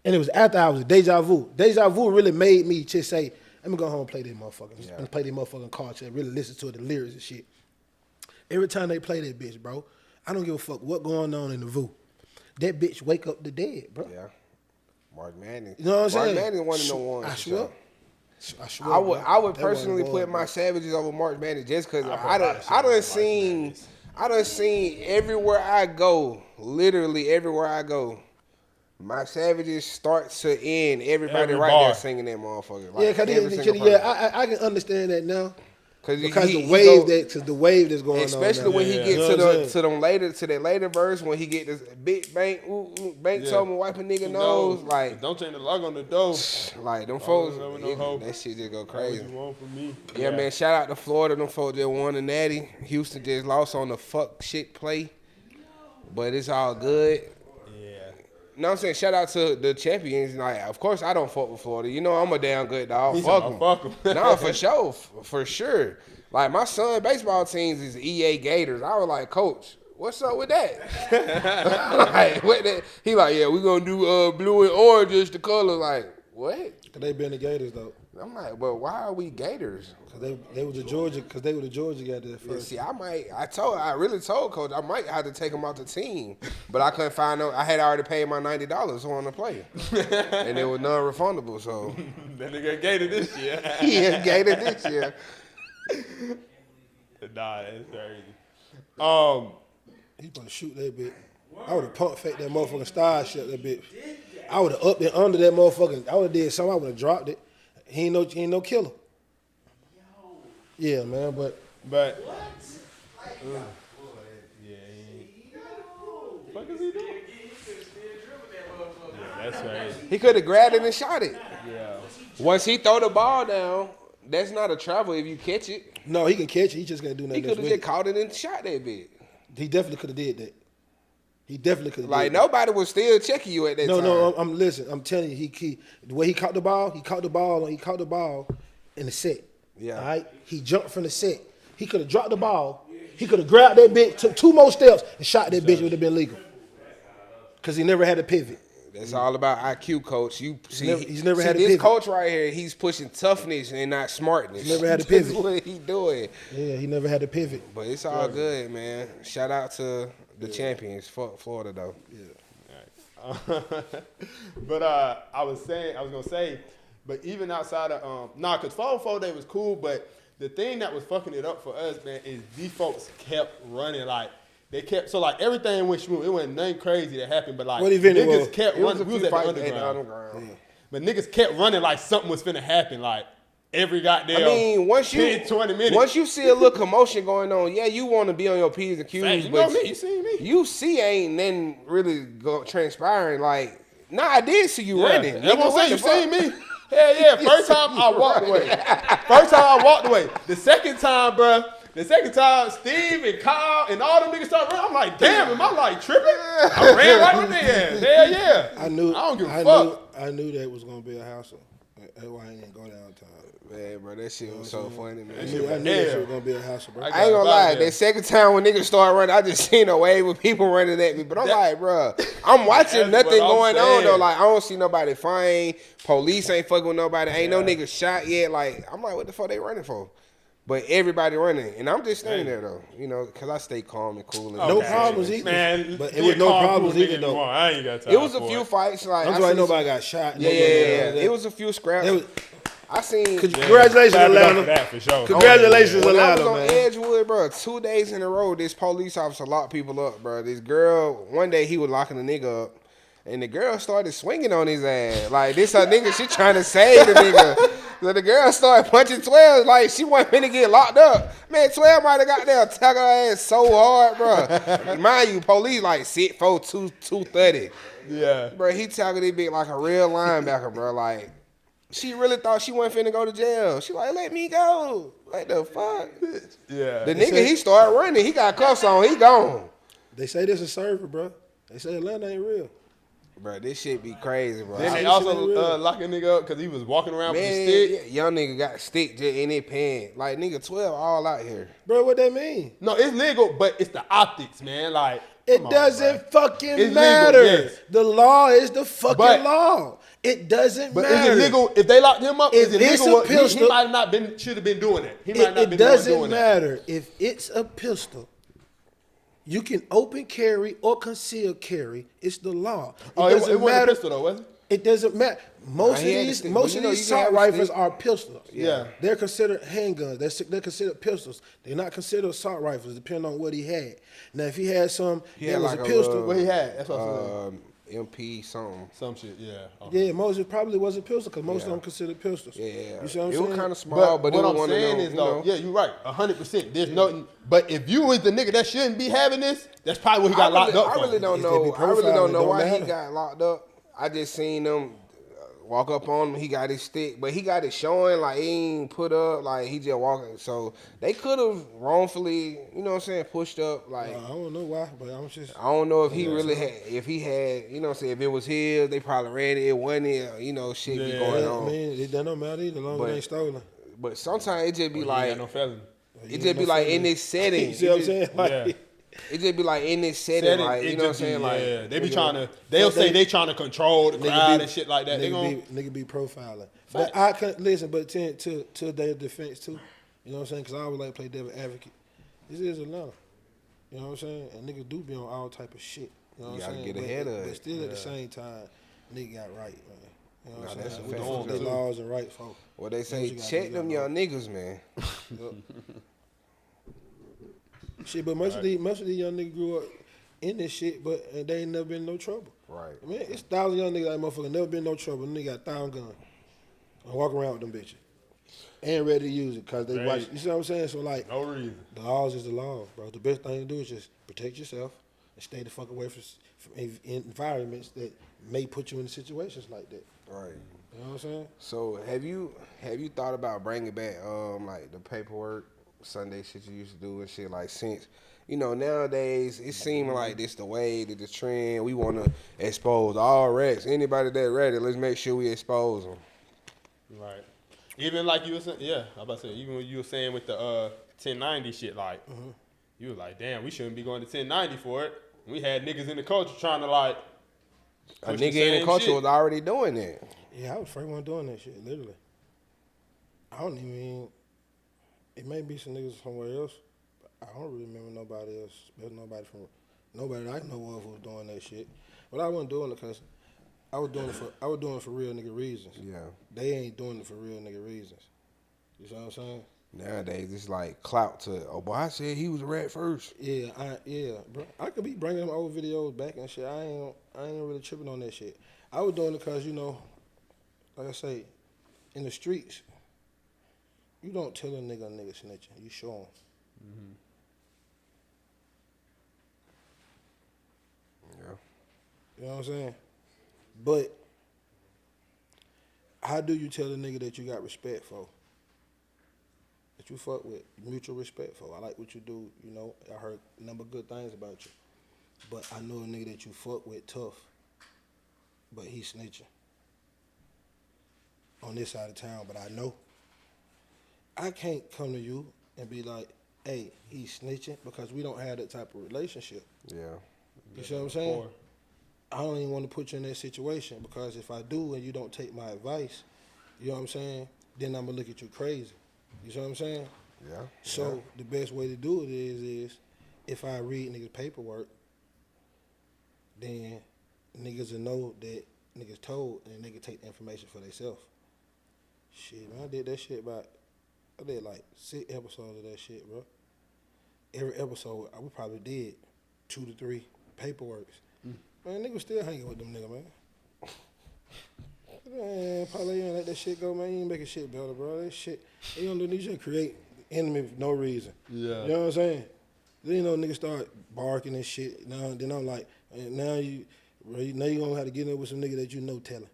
and it was after I was Deja Vu. Deja Vu really made me just say, let me go home and play this motherfucker. And play this motherfucking culture and really listen to the lyrics and shit. Every time they play that bitch, bro, I don't give a fuck what going on in the Vu. That bitch wake up the dead, bro. Yeah. March Madness. You know what I'm saying? March Madness one of the ones. I swear. I swear. I would That personally wasn't put going, my bro. Savages over March Madness just because I done seen everywhere I go, literally everywhere I go, my Savages start to end. Everybody Every right bar. there singing that motherfucker. Like, Yeah, cause I can understand that now. Because the wave that's going on. Especially now. when he Yeah. get You know what I'm to that later verse when he get this big bank told me wipe a nigga nose like don't change the lock on the door. like them folks never know how. that shit just go What crazy. you want from me? Yeah, man, shout out to Florida. Them folks just won the Natty. Houston just lost on the fuck shit play. But it's all good. Yeah. You know what I'm saying? Shout out to the champions. Like, of course, I don't fuck with Florida. You know I'm a damn good dog. He Fuck said, them. "Fuck 'em." No, for sure. Like, my son baseball teams is EA Gators. I was like, Coach, what's up with that? Like, what that? He like, yeah, we gonna do blue and orange is the color. Like, what? Cause they been the Gators though. I'm like, but why are we Gators? Cause they were the Georgia. Cause they were the Georgia guys at Yeah, first. see, I really told Coach I might have to take him out the team, but I couldn't find no. I had already paid my $90 on the player, and it was non-refundable. So That nigga gated this year. yeah, Gator this year. Nah, that's crazy. He supposed to shoot that bitch. I would have pump faked that motherfucking star shit that bitch. I would have upped it under that motherfucking. I would have did something. I would have dropped it. He ain't no killer. Yeah, man, but Yeah, he ain't. What is he doing? Yeah, that's crazy. He could have grabbed it and shot it. Yeah. Once he throw the ball down, that's not a travel if you catch it. no, he can catch it. He just gonna do He nothing could else have with just it. caught it and shot that bitch. He definitely could have did that. He definitely could. Like nobody was still checking you at that time. No. I'm listen. I'm telling you, he the way he caught the ball in the set. Yeah. All right. He jumped from the set. He could have dropped the ball. He could have grabbed that bitch, took 2 more steps, and shot that bitch. It would have been legal. Because he never had a pivot. That's all about IQ, coach. You see, he's never had a this pivot. coach right here. He's pushing toughness and not smartness. He never had a pivot. That's what he doing. Yeah, he never had a pivot. But it's all good, man. Shout out to the champions. Fuck Florida though. Yeah. But I was gonna say, but even outside of because 4-4 day was cool, but the thing that was fucking it up for us, man, is these folks kept running like. They kept everything went smooth. It wasn't nothing crazy that happened, but like niggas kept running. We was at the underground. Yeah. But niggas kept running like something was finna happen. Like every goddamn. Once 20 minutes. Once you see a little commotion going on, yeah, you want to be on your P's and Q's. Fact, you know me. You seen me. You see, ain't nothing really transpiring. Like, I did see you running. That's what I'm saying. You seen me. Hell yeah. First time I walked away. The second time, bro. Steve and Kyle and all them niggas started running. I'm like, damn, am I like tripping? I ran right with their ass. Hell yeah. I don't give a fuck. I knew that was gonna be a hassle. That's why I didn't go downtown. Man, bro, that shit was so funny, man. I knew that shit was gonna be a hassle, bro. I ain't gonna lie. That second time when niggas started running, I just seen a wave of people running at me. But I'm like, bro, I'm watching nothing going on though. Like I don't see nobody fine. Police ain't fucking with nobody. Ain't no niggas shot yet. Like I'm like, what the fuck they running for? But everybody running, and I'm just standing there though, because I stay calm and cool. And no problems either, man. But it was no problems either though. I ain't got time. It was a few fights. Like I'm sorry, nobody got shot. Yeah. It was a few scraps. I seen. Congratulations, Atlanta. For sure. Congratulations, Atlanta, I was on man. Edgewood, bro. 2 days in a row, this police officer locked people up, bro. This girl, one day he was locking a nigga up, and the girl started swinging on his ass. Like this, her nigga, she trying to save the nigga. So the girl started punching 12 like she wasn't finna get locked up. Man, 12 might have got there, tug her ass so hard, bro. Mind you, police like 6'4", 230. Yeah. Bro, he tackled this bitch like a real linebacker, bro. Like, she really thought she wasn't finna go to jail. She like, let me go. Like the fuck? Yeah. The nigga, he started running. He got cuffs on. He gone. They say this is server, bro. They say Atlanta ain't real. Bro, this shit be crazy, bro. Then they also lock a nigga up because he was walking around with a stick. Young nigga got a stick just in his pants. Like, nigga, 12 all out here. Bro, what that mean? No, it's legal, but it's the optics, man. Like, it doesn't fucking matter. Legal, yes. The law is the fucking law. It doesn't matter. But is it legal? If they locked him up, is it legal? He might have not been, should have been doing it. He might not been doing that. It doesn't matter. If it's a pistol, you can open carry or conceal carry. It's the law. It wasn't a pistol though, was it? It doesn't matter. Most of these assault rifles are pistols. Yeah. They're considered handguns. They're considered pistols. They're not considered assault rifles, depending on what he had. Now, if he had some that was a pistol. What he had? That's what I said. MP something. Some shit, yeah. Okay. Yeah, most of it probably was a pistol because most of them considered pistols. Yeah. You see what I'm saying? saying? It was kind of small, but what I'm saying is, though, yeah, you're right, 100%. There's nothing. But if you was the nigga that shouldn't be having this, that's probably what he got locked up for. I really don't know why he got locked up. I just seen him walk up on him. He got his stick, but he got it showing like he ain't put up, like he just walking. So they could have wrongfully, you know what I'm saying, pushed up. Like I don't know why, but I'm just. I don't know if he really had, if he had, you know what I'm saying, if it was his, they probably ran it. It wasn't it, you know, shit be going on. I mean, it don't matter either, long as it ain't stolen. But sometimes it just be like, no felony. It just be like in this setting. You see what I'm saying? Like, it just be like in this setting, like, you know what I'm saying? Like, they be trying to, they'll say they trying to control the crowd and shit like that. Nigga be profiling. But I couldn't listen, but to their defense too. You know what I'm saying? Because I always like to play devil advocate. This is Atlanta. You know what I'm saying? And niggas do be on all type of shit. You know what I'm saying? Get ahead of it. But still at the same time, nigga got right, man. You know what I'm saying? That's We the laws and right, folks. Well, they say check them young niggas, man. Shit, but most of these young niggas grew up in this shit, but they ain't never been in no trouble. Right. I mean, it's 1,000 young niggas like motherfucker never been in no trouble. Nigga got 1,000 guns. And walk around with them bitches. Ain't ready to use it because they watch. You see what I'm saying? So like, no reason. The laws is the law, bro. The best thing to do is just protect yourself and stay the fuck away from environments that may put you in situations like that. Right. You know what I'm saying? So have you thought about bringing back like the paperwork Sunday shit you used to do and shit, like since you know, nowadays it seems like this the way, the trend. We want to expose all rats. Anybody that ready, let's make sure we expose them. Right. Even like you were saying, yeah, I was about to say, even when you were saying with the 1090 shit, like, you were like, damn, we shouldn't be going to 1090 for it. We had niggas in the culture trying to, like, A nigga in the culture was already doing that. Yeah, I was the first one doing that shit, literally. I don't even, it may be some niggas somewhere else, but I don't really remember nobody else. There's nobody that I know of who was doing that shit. But I wasn't doing it because I was doing it for real nigga reasons. Yeah. They ain't doing it for real nigga reasons. You see what I'm saying? Nowadays, it's like clout to, oh, boy, I said he was a rat first. Yeah, bro. I could be bringing them old videos back and shit. I ain't really tripping on that shit. I was doing it because, you know, like I say, in the streets, you don't tell a nigga snitching. You show him. Yeah. You know what I'm saying? But how do you tell a nigga that you got respect for? That you fuck with, mutual respect for. I like what you do, you know. I heard a number of good things about you. But I know a nigga that you fuck with tough, but he snitching on this side of town, but I know. I can't come to you and be like, hey, he's snitching, because we don't have that type of relationship. Yeah. You see what I'm saying? I don't even want to put you in that situation, because if I do and you don't take my advice, you know what I'm saying, then I'm going to look at you crazy. You see what I'm saying? Yeah. So the best way to do it is if I read niggas' paperwork, then niggas will know that niggas told, and they can take the information for themselves. Shit, man, I did that shit I did like 6 episodes of that shit, bro. Every episode, we probably did 2 to 3 paperworks. Man, niggas still hanging with them niggas, man. Man, Parlay ain't let that shit go, man. You ain't making shit better, bro. That shit, you don't do this shit, create enemy for no reason. Yeah. You know what I'm saying? Then, you know, niggas start barking and shit. Then I'm like, now you gonna have to get in with some nigga that you know telling.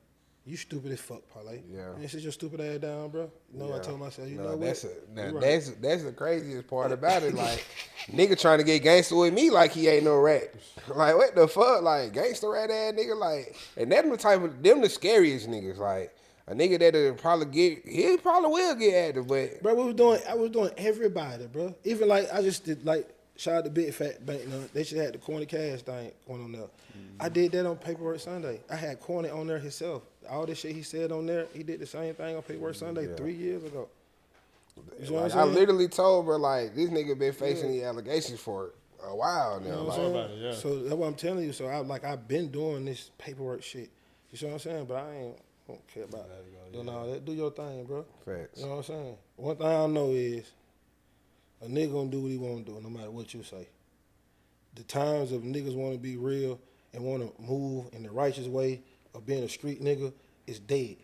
You stupid as fuck, Parlay. Yeah. Man, sit your stupid ass down, bro. You know, I told myself, you know what? That's right. that's the craziest part about it. Like, nigga trying to get gangster with me like he ain't no rat. Like, what the fuck? Like, gangster rat ass nigga. Like, and them the scariest niggas. Like, a nigga that'll probably he probably will get active, but Bro, I was doing everybody, bro. Even like, I just did, like, shout out to Big Fat Bank. You know, they should have the Corny Cash thing going on there. I did that on Paperwork Sunday. I had Corny on there himself. All this shit he said on there, he did the same thing on Paperwork Sunday 3 years ago. You know what I I'm saying? literally told bro, like, this nigga been facing the allegations for a while now. You know what I'm saying? So that's what I'm telling you. So I've been doing this paperwork shit. You see what I'm saying? But I don't care about doing all that. Do your thing, bro. Facts. You know what I'm saying? One thing I know is a nigga gonna do what he wanna do, no matter what you say. The times of niggas wanna be real and wanna move in the righteous way of being a street nigga is dead.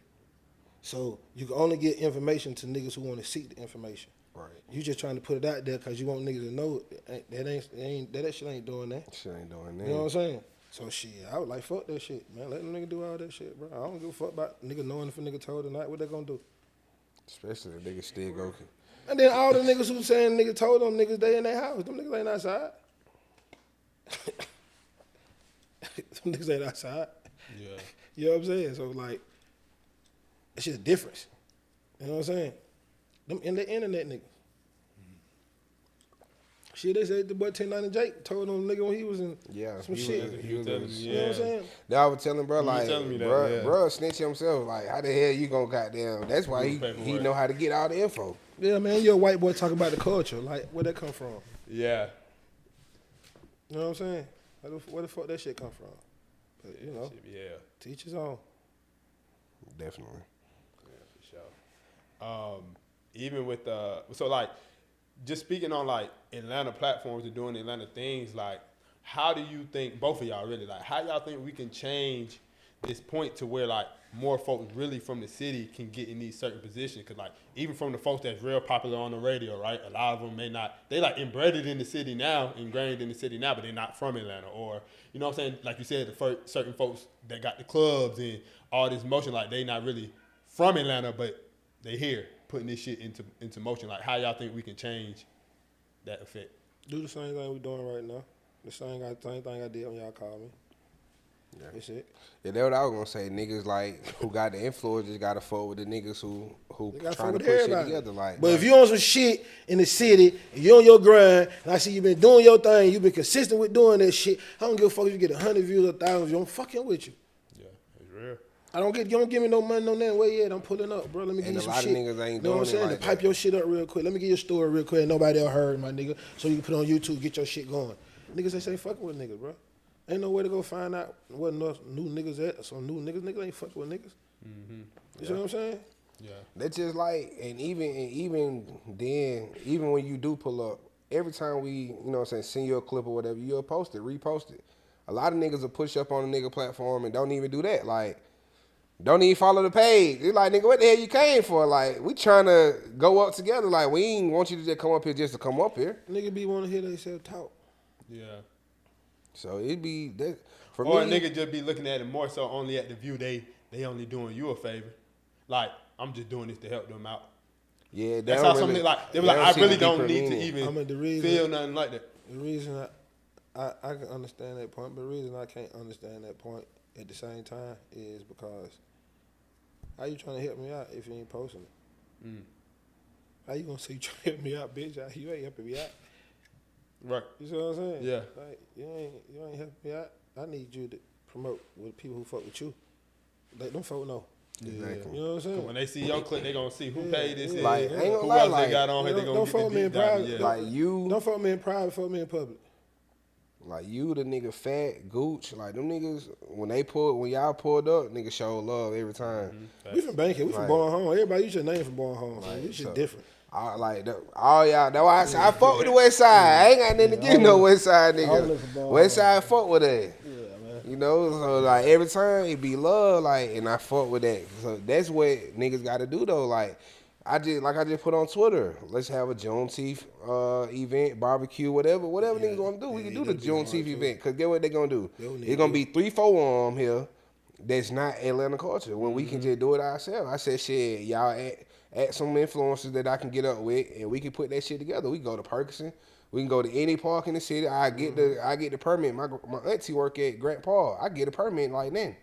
So you can only get information to niggas who wanna seek the information. Right. You just trying to put it out there because you want niggas to know that shit ain't doing that. Shit ain't doing that. You know what I'm saying? So shit, I was like, fuck that shit, man. Let them nigga do all that shit, bro. I don't give a fuck about nigga knowing if a nigga told or not. What they gonna do? Especially if niggas still go. And then all the niggas who saying nigga told them niggas they in their house. Them niggas ain't outside. Them niggas ain't outside. Yeah. You know what I'm saying? So like, that shit's a difference. You know what I'm saying? Them in the internet niggas. Shit, they said the boy 1090 Jake told them nigga when he was in some shit. He was telling me, You know what I'm saying? that I was telling bro, like, that, bro snitch himself. Like, how the hell you gonna goddamn? That's why he know how to get all the info. Yeah, man, you're a white boy talking about the culture. Like, where that come from? Yeah. You know what I'm saying? Where the fuck that shit come from? But, you know, Yeah. teach his own. Definitely. Yeah, for sure. Even with so like, just speaking on like Atlanta platforms and doing Atlanta things, like, how do you think, both of y'all really, like, how y'all think we can change this point to where like more folks really from the city can get in these certain positions? Because like, even from the folks that's real popular on the radio, right, a lot of them may not, they like embedded in the city now, ingrained in the city now, but they're not from Atlanta. Or, you know what I'm saying, like you said, certain folks that got the clubs and all this motion, like they not really from Atlanta, but they here putting this shit into motion. Like, how y'all think we can change that effect? Do the same thing we doing right now. The same thing I did when y'all called me. Yeah. That's it. Yeah, that's what I was gonna say. Niggas like who got the influence just gotta fuck with the niggas who They gotta trying fuck to with put shit everybody. together. Like, But if you on some shit in the city, and you on your grind, and I see you been doing your thing, you been consistent with doing that shit, I don't give a fuck if you get 100 views or 1,000 views. I'm fucking with you. Yeah, it's real. You don't give me no money, no nothing. Where yet? I'm pulling up, bro. Let me give And you a some lot of shit. niggas ain't You know what I'm doing it saying? like To pipe that. your shit up real quick. Let me get your story real quick. Nobody else heard, my nigga. So you can put it on YouTube, get your shit going. Niggas ain't fucking with niggas, bro. Ain't no way to go find out what new niggas at. Some new niggas ain't fucking with niggas. You see what I'm saying? Yeah. that's just like, and even then, even when you do pull up, every time we, you know what I'm saying, send you a clip or whatever, you'll post it, repost it. A lot of niggas will push up on a nigga platform and don't even do that. Like, don't even follow the page. It's like, nigga, what the hell you came for? Like, we trying to go up together. Like, we ain't want you to just come up here just to come up here. Nigga be want to hear themselves talk. Yeah. So it'd be that for Or a me. nigga just be looking at it more so only at the view they only doing you a favor. Like, I'm just doing this to help them out. Yeah, That's how something like they be like, I really don't need to even feel nothing like that. The reason I can understand that point, but the reason I can't understand that point at the same time is because how you trying to help me out if you ain't posting it? How you gonna say you trying to help me out, bitch? You ain't helping me out. Right. You see what I'm saying? Yeah. Like you ain't helping me out. I need you to promote with people who fuck with you. Let them folk know. Exactly. You know what I'm saying? When they see your clip, they gonna see who paid this. Like, and ain't gonna who lie, else like, they got on here. They don't gonna fuck get me the in deep dive. private. Yeah. Like you, Don't fuck me in private, fuck me in public. like you, the nigga Fat Gooch, like them niggas when y'all pulled up, niggas show love every time. We from Bankhead. We from Right. Born Home. Everybody use your name from Born Home. Like, We shit so- different. All y'all. That's why I say I fuck with the West Side. I ain't got nothing to give no West Side all nigga. niggas from Ball West Side fuck with that. Yeah, man. You know, so like every time it be love, like, and I fuck with that. So that's what niggas got to do though. Like I just put on Twitter. Let's have a Juneteenth event, barbecue, whatever niggas want to do. We can do the Juneteenth event. Cause get what they gonna do? It's gonna be 3-4 of them here. That's not Atlanta culture. When we can just do it ourselves. I said, shit, y'all add some influencers that I can get up with, and we can put that shit together. We can go to Perkinson. We can go to any park in the city. I get the permit. My auntie work at Grant Park. I get a permit like then.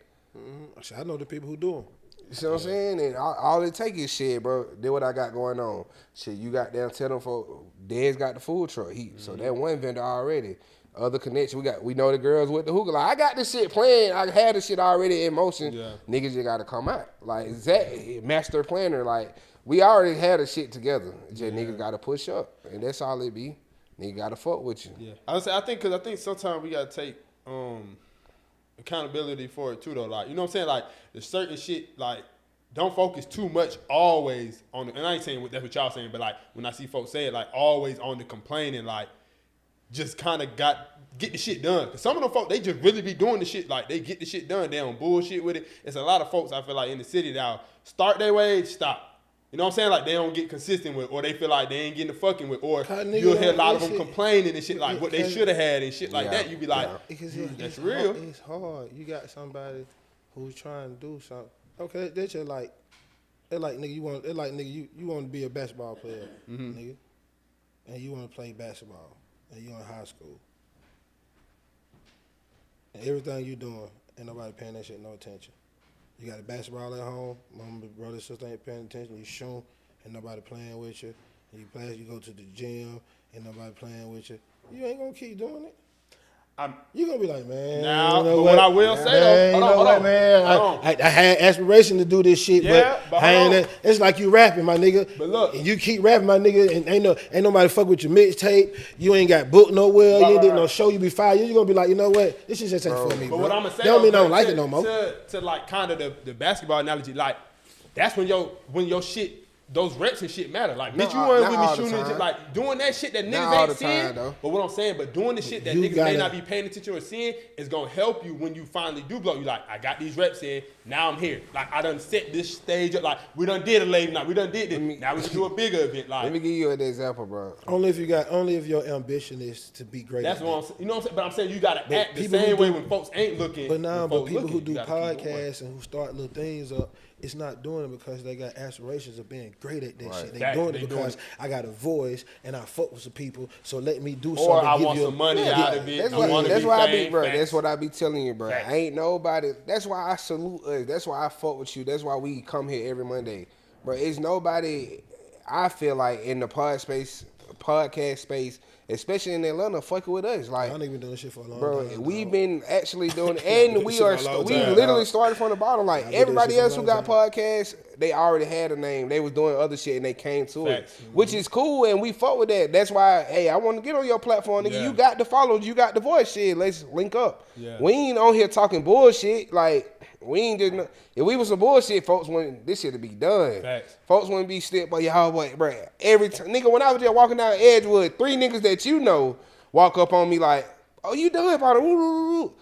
I know the people who do them. You see what I'm saying? And all it take is shit, bro. Then what I got going on? Shit, you got down tell them for Dad's got the food truck. So that one vendor already. Other connection, we know the girls with the hookah. Like, I got this shit playing. I had this shit already in motion. Yeah. Niggas just gotta come out. Like Zach, master planner. Like we already had the shit together. Just niggas gotta push up, and that's all it be. Nigga gotta fuck with you. Yeah, I think sometimes we gotta take accountability for it too, though. Like, you know what I'm saying? Like, there's certain shit, like, don't focus too much always on the, and I ain't saying that's what y'all saying, but like when I see folks say it, like always on the complaining, like just kind of get the shit done. Cause some of them folks, they just really be doing the shit, like they get the shit done. They don't bullshit with it. It's a lot of folks I feel like in the city that'll start their way, stop. You know what I'm saying? Like they don't get consistent with, or they feel like they ain't getting the fucking with, or you'll hear a lot of them complaining and shit like what they should have had and shit like that. You be like, Because that's it's real. It's hard. You got somebody who's trying to do something. Okay, they just like, they're like nigga, you want to be a basketball player, nigga, and you want to play basketball, and you in high school, and everything you doing, ain't nobody paying that shit no attention. You got a basketball at home, mama, brother, sister ain't paying attention. You shoot, ain't nobody playing with you. You go to the gym, ain't nobody playing with you. You ain't gonna keep doing it. You gonna be like, man. Now, you know but what I will say though, hold on, man. I had aspiration to do this shit, Yeah, but I hold ain't. on. It's like you rapping, my nigga. But look. and you keep rapping, my nigga, and ain't nobody fuck with your mixtape. You ain't got booked nowhere. You ain't did no show. You be fired. You gonna be like, you know what? This shit just ain't for me, But bro. what I'm gonna say, that don't mean I though, don't like to- it no more. To like kind of the basketball analogy, like that's when your shit, those reps and shit matter. Like, bitch, you weren't not with me all the shooting and time. shit, like doing that shit that Not all niggas the ain't seeing. time, though. But what I'm saying, but doing the shit that You niggas may gotta- not be paying attention or seeing is gonna help you when you finally do blow. You like, I got these reps in, now I'm here. Like I done set this stage up. Like we done did a late night, we done did this. Now we can do a bigger event. Let Like me give you an example, bro. Only if your ambition is to be great. that's at what I'm it. saying. You know what I'm saying? But I'm saying you gotta act the people who same way do- when folks ain't looking. But now, when but folks people looking, who do you gotta keep going. podcasts and who start little things up, it's not doing it because they got aspirations of being great at that shit. They Facts, doing they it doing because it. I got a voice and I fuck with some people, so let me do Or something. I give want you some money out of it. That's I why, want to that's be why I fame, be, bro. facts. That's what I be telling you, bro. Facts. Ain't nobody. That's why I salute us. That's why I fuck with you. That's why we come here every Monday, bro. It's nobody. I feel like in the podcast space, especially in Atlanta, fucking with us. Like, I ain't been doing shit for a long bro, time. we've dog. been actually doing it, and we Shit are for a long we time, literally dog. started from the bottom. Like I did that everybody shit for a else who long got time. podcasts, they already had a name. They was doing other shit and they came to Facts. it, which is cool, and we fuck with that. That's why, hey, I want to get on your platform, nigga. Yeah. You got the followers, you got the voice, shit. Let's link up. Yeah. We ain't on here talking bullshit. Like we ain't just. If we was some bullshit, folks wouldn't. This shit to be done. Facts. Folks wouldn't be still, but y'all, boy, bro. Every time, nigga, when I was just walking down Edgewood, 3 niggas that you know walk up on me like, "Oh, you done, partner?" Woo, woo, woo.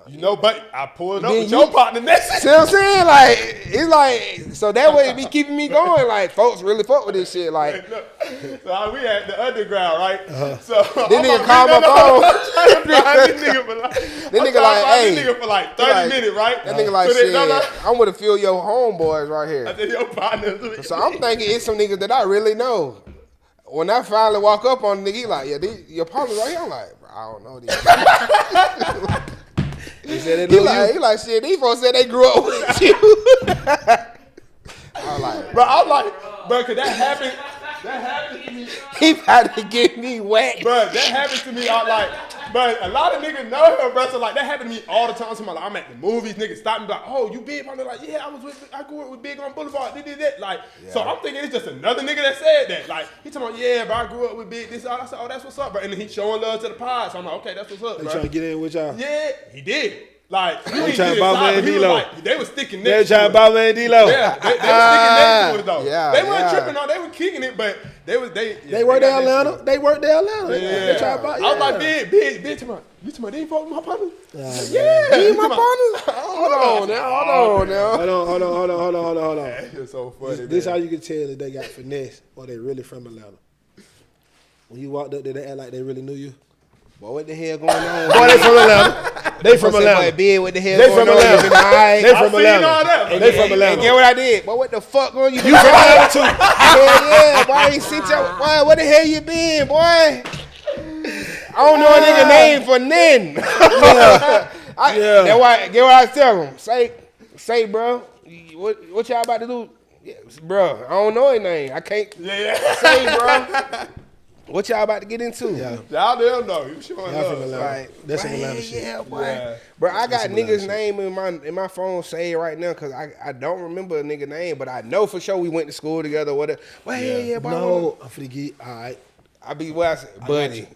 You know, but I pulled up Then with you- your partner next. See what I'm saying? Like, it's like, so that way it be keeping me going. Like, folks really fuck with this shit. Like, So we at the underground, right? So Then I'm nigga like, call my phone. I'm trying to find this nigga for like, That I'm nigga trying to like, find hey, this nigga for like 30 like- minutes, right? that nigga like, So they- shit, no, no. I'm gonna feel your homeboys right I here. said, your partner. So I'm thinking it's some niggas that I really know. When I finally walk up on the nigga, he like, yeah, your partner right here. I'm like, bro, I don't know these. He said it He know like, you. he like, shit, these folks said they grew up with you. I was like, Bro, I'm like, bro, cause that happened to me. he about to get me whacked. Bro, that happened to me. I like, but a lot of niggas know him, bro. So like, that happened to me all the time. So like, I'm at the movies, niggas stop me like, oh, you Bigg? I'm like, yeah, I grew up with Bigg on Boulevard. Did that. Like, so I'm thinking it's just another nigga that said that. Like, he talking about, yeah, bro, I grew up with Bigg. This, I said, oh, that's what's up, bro. And then he showing love to the pod. So I'm like, okay, that's what's up, They bro. trying to get in with y'all. Yeah, he did. Like, he trying didn't to get bob inside, man but he was D-Lo. like, they was sticking They next trying to to us. bob man D-Lo. Yeah, they was sticking next to us though. Yeah, They weren't yeah. tripping on. They were kicking it, but they They work got there that Atlanta. shit. They work there Atlanta. Yeah. They try to buy, I was like, yeah. Bigg, tomorrow. You tomorrow, they ain't fuck with my partner? Yeah. Yeah. He You my talking partner? Hold on now, hold on now. Hold on. about- It's so funny. This how man. you can tell that they got finesse or they really from Atlanta. When you walked up there, they act like they really knew you. Boy, what the hell going on? Boy, they from Atlanta. They from Boy, Atlanta. Big, what the hell They going from on? Atlanta. You been all right? They I from seen all Atlanta. that. They from And Atlanta. get what I did? Boy, what the fuck going on? You You from Atlanta too. Hell yeah, boy, I ain't seen you. Boy, where the hell you been, boy? I don't know a nigga name for nothing. Yeah. That's why, get what I tell him. Say, bro, what y'all about to do? Yeah, bro, I don't know his name. I can't Yeah. say, bro. What y'all about to get into? Yeah. Y'all don't know. You showing Y'all from love. Atlanta. Right. That's some Boy, Atlanta shit. Yeah, boy. Yeah. Bro, I got some Atlanta niggas' shit. name in my phone saved right now because I don't remember a nigga name, but I know for sure we went to school together or whatever. Well, yeah, boy. No, I'm finna get, all right. I be what I said, buddy.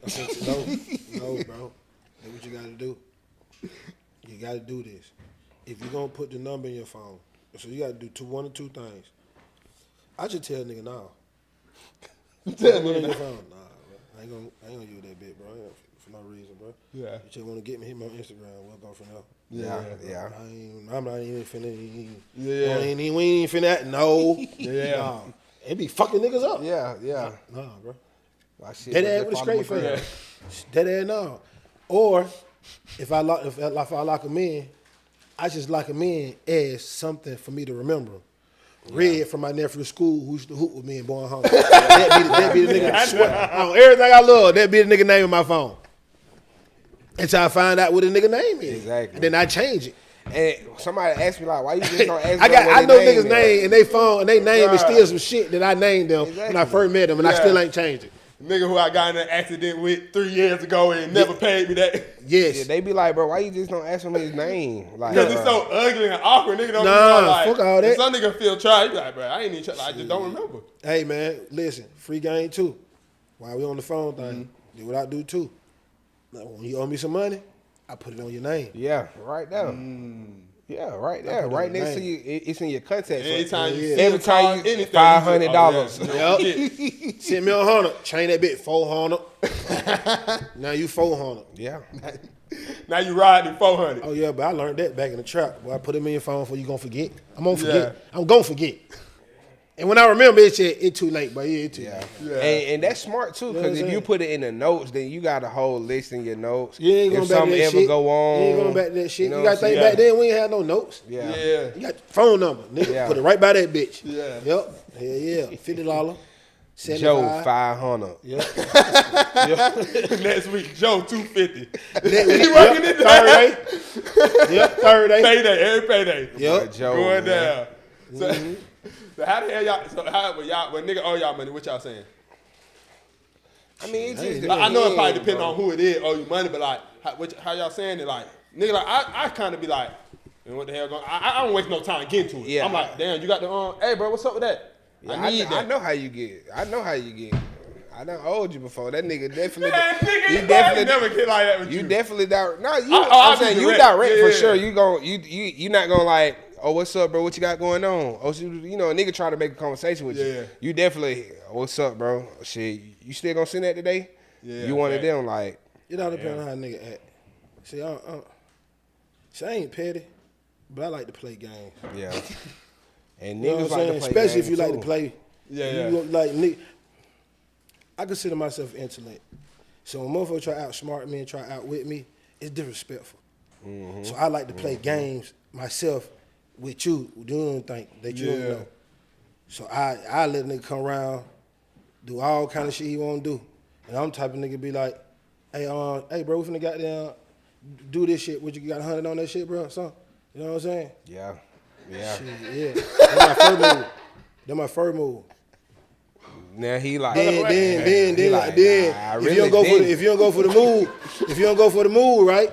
No, bro. That's what you gotta do. You gotta do this. If you're gonna put the number in your phone, so you gotta do one or two things. I just tell a nigga now. Tell me in your phone. Nah, bro. I ain't gonna use that bit, bro. For no reason, bro. Yeah. You just wanna get me, hit me on Instagram. We'll go from there. Yeah. I'm not even finna. Yeah. We ain't finna. No. Yeah. Nah. It be fucking niggas up. Yeah. Nah, bro. My shit, That but ass just with a follow my straight girl. face. That ass no. Or if I lock them in, I just lock them in as something for me to remember. Red from my nephew's school who used to hoop with me in Boyne Home. that be the nigga. Swear, on everything I love, that be the nigga name in my phone. Until I find out what the nigga name is. Exactly. And then I change it. And somebody asked me like, why you just don't ask I them what know their niggas' name and they phone and they name is still some shit that I named them when I Exactly. first met them and I Yeah. still ain't changed it. Nigga who I got in an accident with 3 years ago and never paid me that. Yes. Yeah, they be like, bro, why you just don't ask him his name? Like, Because it's so ugly and awkward. Nigga don't Nah, know, like, fuck all that. Some nigga feel try. You be like, bro, I ain't even try. I just don't remember. Hey man, listen, free game too. While we on the phone thing, do what I do too. Now, when you owe me some money, I put it on your name. yeah, right there. Yeah, right there, put it right in next the to you. It's in your contact. So Anytime you Yeah. see every a time card, you anything, $500. you just- Yep. Send me a 100. Chain that bit 400. Now you 400. Yeah. Now you riding 400. Oh yeah, but I learned that back in the trap. Boy, I put them in your phone for you gonna forget. I'm gonna forget. Yeah. I'm gonna forget. And when I remember it, said it too late, but yeah, it too late. Yeah. And that's smart too, You know because what if I'm you saying? put it in the notes, then you got a whole list in your notes. You ain't going if back to something that ever shit. go on, You ain't going back to that shit. know You what got to I'm think saying? back then, we ain't had no notes. Yeah. You got phone number, nigga. Yeah. Put it right by that bitch. Yeah. Yep. Hell yeah. $50. Joe 75. 500. Yep. Next week, Joe 250. Next week, He working it down. Third day. Yep. Third day. Payday, every payday. Yep. Joe, Going man. down. So how the hell y'all? So how when nigga owe y'all money? What y'all saying? I mean, it just Like, I know it probably depends, depends bro. on who it is owe you money, but like how y'all saying it? Like nigga, like I kind of be like, man, what the hell going? I don't waste no time getting to it. Yeah. I'm like, damn, you got the hey bro, what's up with that? Yeah, I need I that. know how you get. I done owed you before. That nigga definitely. Man, nigga, you you definitely never get like that with you. You definitely direct. No, you. I'll I'm be saying you direct. direct for Yeah. sure. You not gonna like. Oh, what's up, bro? What you got going on? Oh, you know, a nigga try to make a conversation with Yeah. you. You definitely. Oh, what's up, bro? Shit, you still gonna send that today? Yeah, You one of fact. them like. It all depends on how a nigga act. See, I ain't petty, but I like to play games. Yeah. And You know niggas what I'm like saying? to play Especially if games, you like too. to play. Yeah. You like nigga. I consider myself intellect. So when motherfuckers try to outsmart me and try to outwit me, it's disrespectful. Mm-hmm. So I like to play games myself with you. You don't think that you Yeah. don't know. So I let a nigga come around, do all kind of shit he want to do. And I'm the type of nigga be like, hey bro, we finna goddamn do this shit. What you got 100 on that shit, bro? Son, you know what I'm saying? Yeah. Yeah. Shit, yeah. That's my first move. That's my first move. Now he like. Then, He like, then, nah, I if really you don't go didn't. if you don't go for the move, right?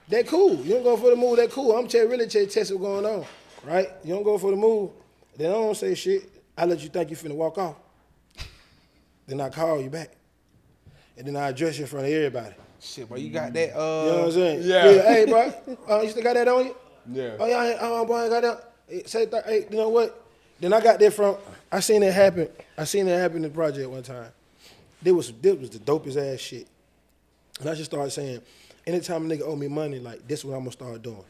That cool. You don't go for the move, that cool. I'm really test what's going on, right? You don't go for the move, then I don't say shit. I let you think you finna walk off. Then I call you back, and then I address you in front of everybody. Shit, bro, you got that. You know what I'm saying? Yeah. Hey, bro, you still got that on you? Yeah. Oh yeah, boy, I got that. Hey, you know what? Then I got that from. I seen it happen in the project one time. This was the dopest ass shit. And I just started saying, anytime a nigga owe me money, like this is what I'm gonna start doing.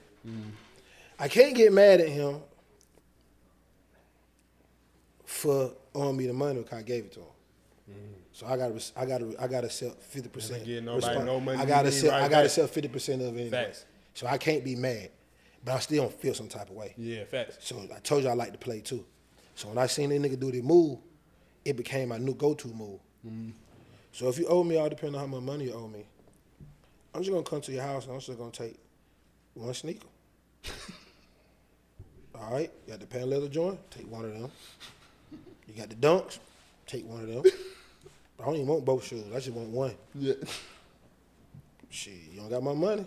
I can't get mad at him for owing me the money because I gave it to him. So I gotta accept 50%. Never give nobody no money I gotta you need right accept back. 50% of it anyway. Facts. So I can't be mad, but I still don't feel some type of way. Yeah, facts. So I told you I like to play too. So when I seen that nigga do the move, it became my new go-to move. So if you owe me, all depends on how much money you owe me. I'm just gonna come to your house and I'm just gonna take one sneaker. All right, you got the pan leather joint, take one of them. You got the dunks, take one of them. I don't even want both shoes. I just want one. Yeah. Shit, you don't got my money.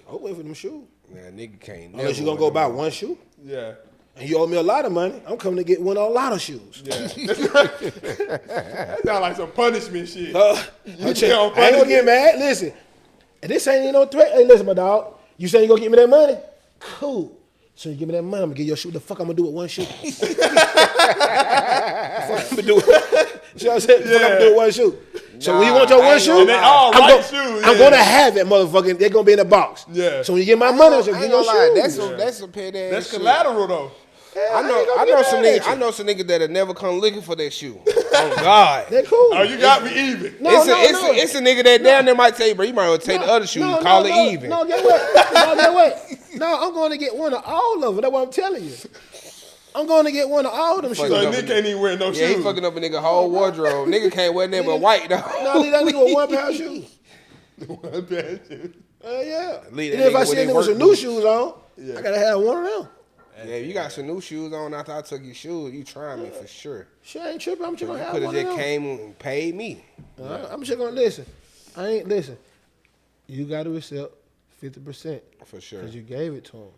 I'll wait for them shoes. Nah, nigga can't. Unless you never gonna go win buy them. one shoe. Yeah. And you owe me a lot of money, I'm coming to get one of a lot of shoes. Yeah. That sound like some punishment shit. I You ain't tell gonna get mad. Listen, and this ain't even no threat. Hey, listen, my dog. You say you gonna give me that money? Cool. So you give me that money, I'm gonna give your shoe. The fuck I'm gonna do with one shoe? The fuck I'm gonna do? You know what I'm saying? The fuck I'm gonna do with one shoe? So when you want your I one ain't shoe, gonna And they all I'm, right shoes. I'm yeah. gonna have it, motherfucking. They're gonna be in the box. Yeah. So when you get my money, I'm I gonna ain't give your gonna lie, shoes. that's a petty ass That's shit. collateral though. I know ain't gonna some get mad nigga. at you. I know some nigga that'll never come looking for that shoe. Oh God. They're cool. Oh, you got me even. No, It's a nigga that down there might tell you, bro, you might as well take the other shoes, call it even. No, get what? No, get what? No, I'm going to get one of all of them. That's what I'm telling you. I'm going to get one of all them shoes. So Fucking nigga can't even wear no Yeah, he shoes. fucking up a nigga whole wardrobe. Nigga can't wear nothing but white though. No, leave that nigga with one pair of shoes. One pair of shoes. Yeah. Leave And that if I nigga see with a his nigga with some work new boots. shoes on, I gotta have one of them. Yeah, you got some new shoes on after I took your shoes. You trying me for sure. Shit, I ain't tripping. I'm just You gonna have could one have of just them. came and paid me. I'm just gonna listen. I ain't listen. You gotta accept 50% For sure. because you gave it to him.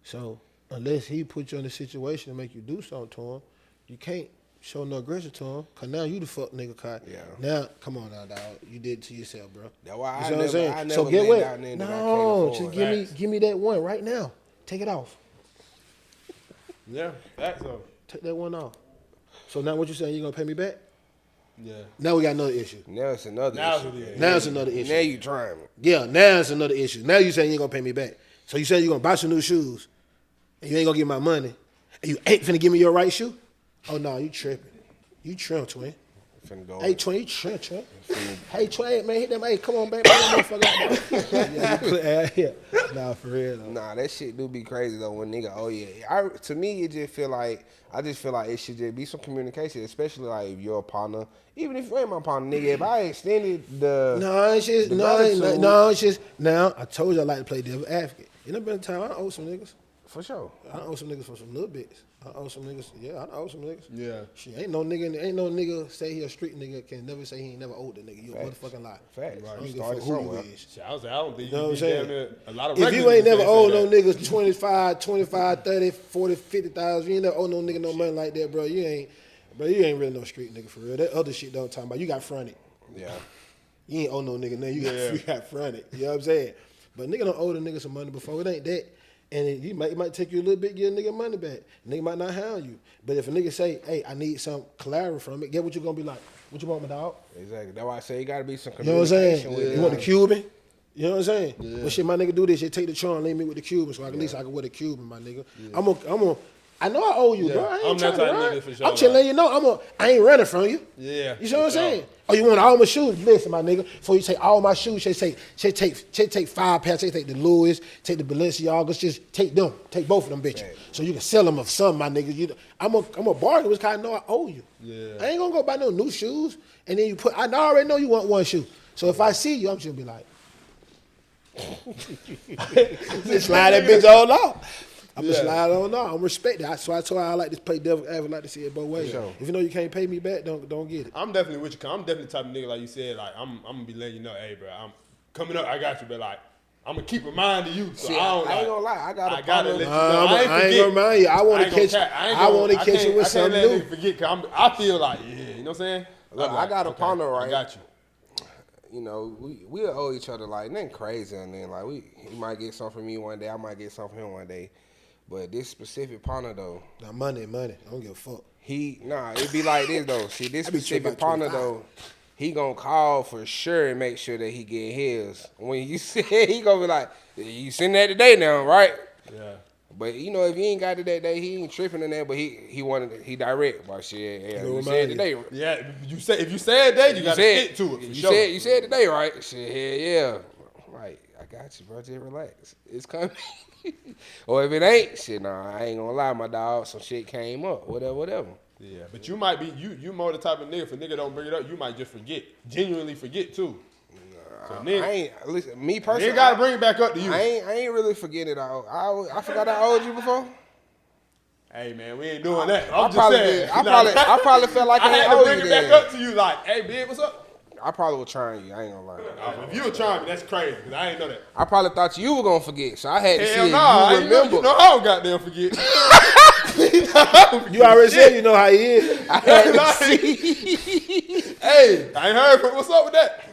So unless he put you in a situation to make you do something to him, you can't show no aggression to him. Cause now you the fuck nigga, Kai. Yeah. Now, come on now, dog. You did it to yourself, bro. That's why You I see what I'm saying? I never So get been what? down there that I No, can't just afford. give me that one right now. Take it off. Yeah, that's so. Take that one off. So now what you saying? You gonna pay me back? Yeah. Now we got another issue. Now it's another Now issue. it is. Now it's another issue. Now you trying me. Yeah, now it's another issue. Now you saying you ain't gonna pay me back. So you saying you gonna buy some new shoes, and you ain't gonna give me my money, and you ain't finna give me your right shoe? Oh no, you tripping. You trim, twin. Finna go. Hey, twin, you trim. Hey, twin, man, hit them. Hey, come on, baby. Yeah. Nah, for real though. Nah, that shit do be crazy though when nigga. Oh yeah, to me it just feel like it should just be some communication, especially like if you're a partner. Even if you ain't my partner, nigga. If I extended the it's just now. I told you I like to play devil advocate. You know, been a time I owe some niggas. For sure. I owe some niggas for some little bits. I owe some niggas. Yeah, I owe some niggas. Yeah. Shit, ain't no nigga say he a street nigga can never say he ain't never owed the nigga. You a motherfucking lie. Facts. I don't You give a started fuck who somewhere. you is. Shit, I don't think You know what I'm be saying? damn near a lot of If you regular ain't niggas never say owed that. no niggas 25, 30, 40, 50,000, you ain't never owe no nigga no money like that, bro. You ain't really no street nigga for real. That other shit don't talk about. You got fronted. Yeah. You ain't owe no nigga nothing. You got fronted. You know what I'm saying? But nigga don't owe the nigga some money before. It ain't that. And it might take you a little bit, get a nigga money back. Nigga might not hound you. But if a nigga say, hey, I need some collateral from it, get what you gonna be like? What you want, my dog? Exactly. That's why I say you gotta be some You know what I'm saying? communication with it. You want the Cuban? You know what I'm saying? Yeah. Well, shit, my nigga do this. Shit, take the charm, leave me with the Cuban, so at least I can wear the Cuban, my nigga. Yeah. I know I owe you, bro. I ain't I'm trying not to type of run. nigga for sure, I'm just letting you know. I ain't running from you. Yeah. You see what I'm for sure. saying? Oh, you want all my shoes? Listen, my nigga. Before you take all my shoes, she take 5 pairs. She take the Louis, take the Balenciagas. Just take them. Take both of them, bitch. Right. So you can sell them of some, my nigga. I'm a bargain because I know I owe you. Yeah. I ain't gonna go buy no new shoes. And then I already know you want one shoe. So if I see you, I'm just gonna be like, just slide that bitch all off. I'm just slide on off. I'm respect that. So I told her I like to play devil. I would like to see it both ways. Sure. If you know you can't pay me back, don't get it. I'm definitely with you. 'Cause I'm definitely the type of nigga like you said. Like I'm gonna be letting you know, hey, bro, I'm coming up. I got you, but like I'm gonna keep reminding you. So See, I ain't gonna lie. I gotta let you know. I ain't gonna remind you. I want to catch. I want to catch you with something new. Forget, cause I feel like, yeah, you know what I'm saying? Look, I'm like, I got a partner, right? I got you. You know, we'll owe each other like nothing crazy, and then like he might get something from me one day, I might get something from him one day. But this specific partner though, Now money. I don't give a fuck. It be like this though. See, this I be tripping specific about partner 25. though, he gonna call for sure and make sure that he get his. When you say he gonna be like, you send that today now, right? Yeah. But you know, if he ain't got it that day, he ain't tripping in there. But he direct. Well, shit, yeah, you said today. Yeah, if you said that, you gotta stick to it. For sure. You said today, right? Shit, yeah. Right, I got you, bro. Just relax. It's coming. Or if it ain't, shit, nah, I ain't gonna lie, my dog. Some shit came up, whatever. Yeah, but you might be you more the type of nigga. If a nigga don't bring it up, you might just genuinely forget too. So nigga, I ain't listen. Me personally, you gotta bring it back up to you. I ain't really forget it all. I forgot I owed you before. Hey man, we ain't doing that. I I'm just saying. I probably felt like I I ain't had to owe bring you it back then. up to you, like, hey, big, what's up? I probably was trying you. I ain't gonna lie. If you were trying me, that's crazy, because I ain't know that. I probably thought you were gonna forget, so I had to see Hell if no, I you ain't know. remember. You know I don't goddamn forget. You already said you know how he is. I had to see. Hey, I ain't heard from what's up with that?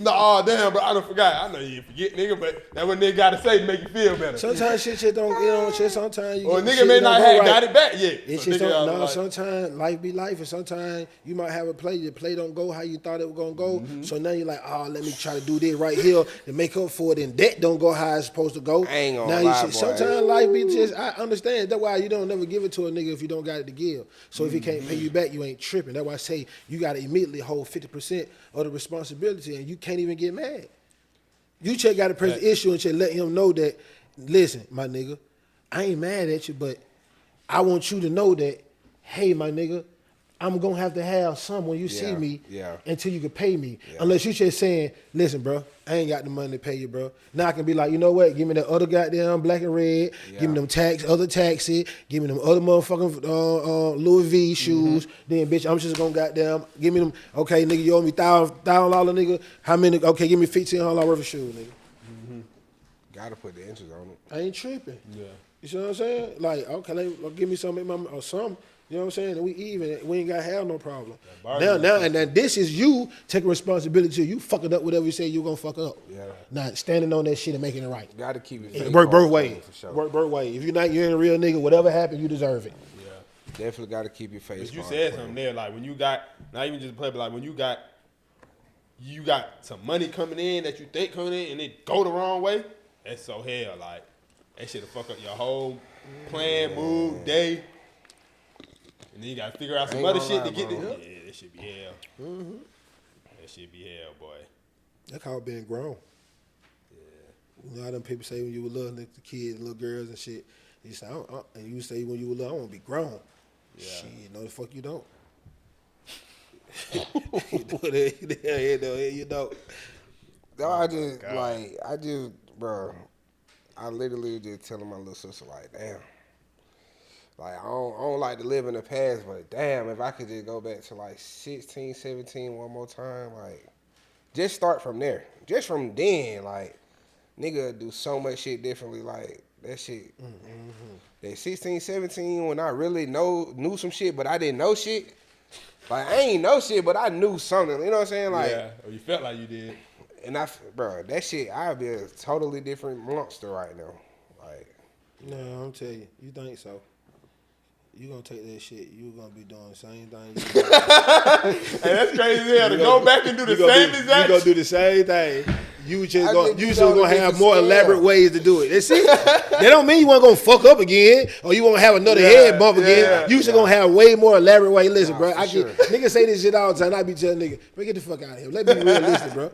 No, damn, bro, I done forgot. I know you forget, nigga, but that's what nigga gotta say to make you feel better. Sometimes shit don't, you know, shit. Sometimes you Or a get nigga shit may don't not go have right. got it back yet. It So just nigga, don't. No, like, sometimes life be life, and sometimes you might have a play. Your play don't go how you thought it was gonna go. So now you're like, oh, let me try to do this right here to make up for it, and that don't go how it's supposed to go. I ain't gonna now lie, you boy. sometimes life be just. I understand. That's why you don't never give it to a nigga if you don't got it to give. So if he can't pay you back, you ain't tripping. That's why I say you got to immediately hold 50% of the responsibility, and you can't even get mad. You just got to press the issue and just let him know that, listen, my nigga, I ain't mad at you, but I want you to know that, hey, my nigga, I'm going to have some when you see me until you can pay me. Yeah. Unless you just saying, listen, bro, I ain't got the money to pay you, bro. Now I can be like, you know what? Give me that other goddamn black and red. Yeah. Give me them other taxi. Give me them other motherfucking Louis V shoes. Then, bitch, I'm just going to goddamn, give me them. Okay, nigga, you owe me $1,000, nigga. How many? Okay, give me $1,500 worth of shoes, nigga. Gotta put the interest on it. I ain't tripping. Yeah. You see what I'm saying? Like, okay, give me something or something. You know what I'm saying? And we even. We ain't got to have no problem. Now, and then this is you taking responsibility. You fucking up whatever you say you're going to fuck up. Yeah. Not standing on that shit and making it right. You gotta keep it. Work both ways. For sure. Work both ways. If you ain't a real nigga, whatever happened, you deserve it. Yeah. Definitely gotta keep your face. But you said something there, like when you got, not even just play, but like when you got some money coming in that you think coming in and it go the wrong way, that's so hell, like that shit'll fuck up your whole plan, move, day. And then you gotta figure out some other shit to get it. Yeah, that should be hell. That should be hell, boy. That's how it being grown. Yeah. You know how them people say when you were little, the kids, little girls and shit. You say, and you say when you were little, I want to be grown. Yeah. Shit, no the fuck you don't. you don't. No, bro. I literally just telling my little sister like, damn. Like, I don't like to live in the past, but damn, if I could just go back to like 16, 17 one more time, like, just start from there. Just from then, like, nigga do so much shit differently, like, that shit. That 16, 17, when I really knew some shit, but I didn't know shit. Like, I ain't know shit, but I knew something, you know what I'm saying? Like, yeah, or you felt like you did. And bro, that shit, I'd be a totally different monster right now. Like, no, I'm telling you, you think so. You gonna take that shit, you gonna be doing the same thing. Hey, that's crazy as hell to go back and do the same exact. You gonna do the same thing. You just gonna have more elaborate ways to do it. That's it. That don't mean you weren't gonna fuck up again or you won't have another head bump again. You just gonna have way more elaborate ways. Listen, bro, niggas say this shit all the time. I be telling niggas, bro, get the fuck out of here. Let me be realistic, bro.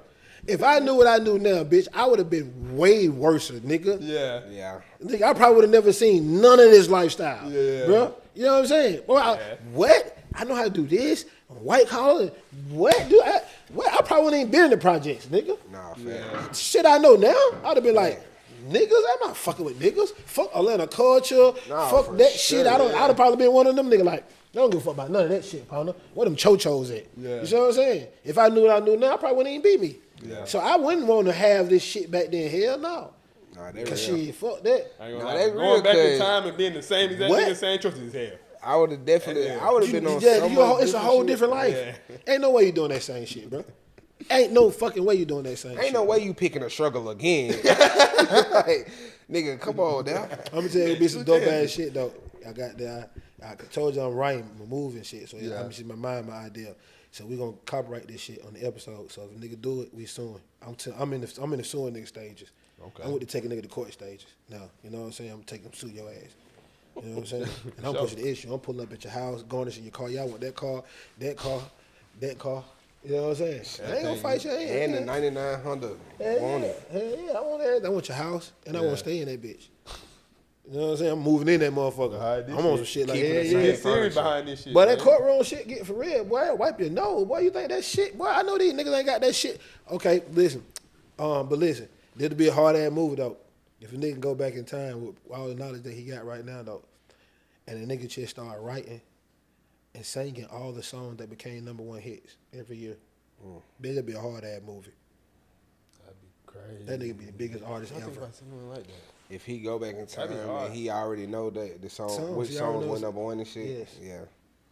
If I knew what I knew now, bitch, I would have been way worse, nigga. Yeah. Nigga, I probably would have never seen none of this lifestyle, bro. You know what I'm saying? Boy, what? I know how to do this. White collar. What? I probably wouldn't even been in the projects, nigga. Nah, fam. Shit I know now, I'd have been like, niggas, I'm not fucking with niggas. Fuck Atlanta culture. Fuck that shit. I'd have probably been one of them niggas like, I don't give a fuck about none of that shit, partner. Where them cho-chos at? Yeah. You see what I'm saying? If I knew what I knew now, I probably wouldn't even beat me. Yeah. So I wouldn't want to have this shit back then. Hell no. Nah, Cause shit, fuck that. Going back in time and being the same exact nigga, same choices as hell. I would have definitely. I would have been on. It's a whole different life. Yeah. Ain't no way you doing that same shit, bro. Ain't no fucking way you doing that same shit. Ain't no way you picking a struggle again. Like, nigga, come on now. I'm gonna tell you, it be some dope ass shit though. I got there. I told you I'm writing, I'm moving shit. So I'm just my mind, my idea. So we gonna copyright this shit on the episode. So if a nigga do it, we suing. I'm in the suing nigga stages. Okay. I went to take a nigga to court stages. Now, you know what I'm saying? I'm taking sue your ass. You know what I'm saying? And I'm pushing the issue. I'm pulling up at your house, garnishing your car. Y'all want that car. You know what I'm saying? I ain't gonna fight your ass. And the 99 Honda. Want it. Hell yeah, I want that. I want your house, and I want to stay in that bitch. You know what I'm saying? I'm moving in that motherfucker. I'm on some shit like that. Get serious behind this shit. But that courtroom shit get for real, boy. Wipe your nose, boy. You think that shit, boy? I know these niggas ain't got that shit. Okay, listen. But listen, this'll be a hard ass movie though. If a nigga go back in time with all the knowledge that he got right now though, and a nigga just start writing and singing all the songs that became #1 hits every year, that'll be a hard ass movie. That'd be crazy. That nigga be the biggest artist ever. Something like that. If he go back in time and he already know that the song, which songs went #1 and shit, yes.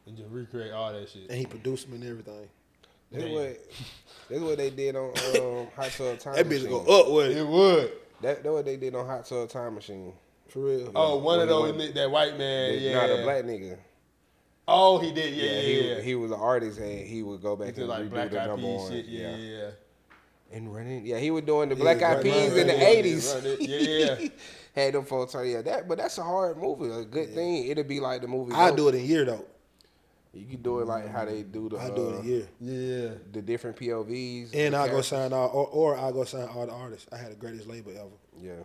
And just recreate all that shit. And he produced them and everything. That's what they did on Hot Tub Time Machine. That bitch go up with it. It would. That's what they did on Hot Tub Time Machine. For real. Oh, one of those, that white man, Nah, the black nigga. Oh, he did, yeah. He was an artist and he would go back and like redo the #1. Shit, yeah. And running, he was doing the Black Eyed Peas in the 80s. Yeah. Had them folks tell you but that's a hard movie. A good thing. It'll be like the movie. I do it in a year though. You can do it like how they do the. I do it in a year. Yeah. The different POVs. And I go sign or I go sign all the artists. I had the greatest label ever. Yeah.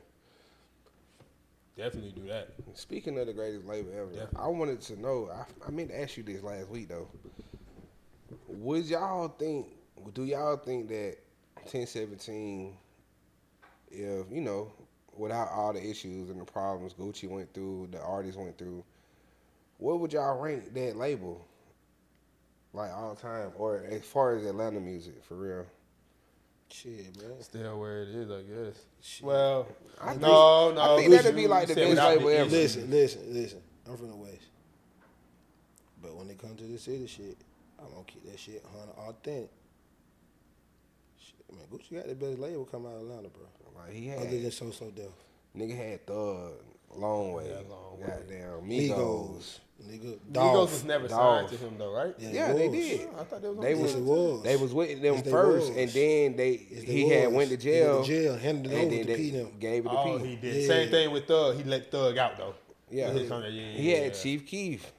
Definitely do that. Speaking of the greatest label ever, I wanted to know. I meant to ask you this last week though. Do y'all think that 1017, if without all the issues and the problems Gucci went through, the artists went through, what would y'all rank that label? Like all time, or as far as Atlanta music, for real? Shit, man. Still where it is, I guess. Shit. Well, I think that'd be like the best label ever. Listen. I'm from the West. But when it comes to the city shit, I'm gonna keep that shit 100 authentic. Shit, man, Gucci got the best label come out of Atlanta, bro. Like he had. Other than So Def. Nigga had Thug, Long Way, goddamn Migos. Nigga, Migos was never signed to him though, right? Yeah, they did. I thought they was with them first, and then he had went to jail. Handed it over to P them. Gave it to P. He did. Same thing with Thug. He let Thug out though. Yeah, Yeah. he had Chief Keef.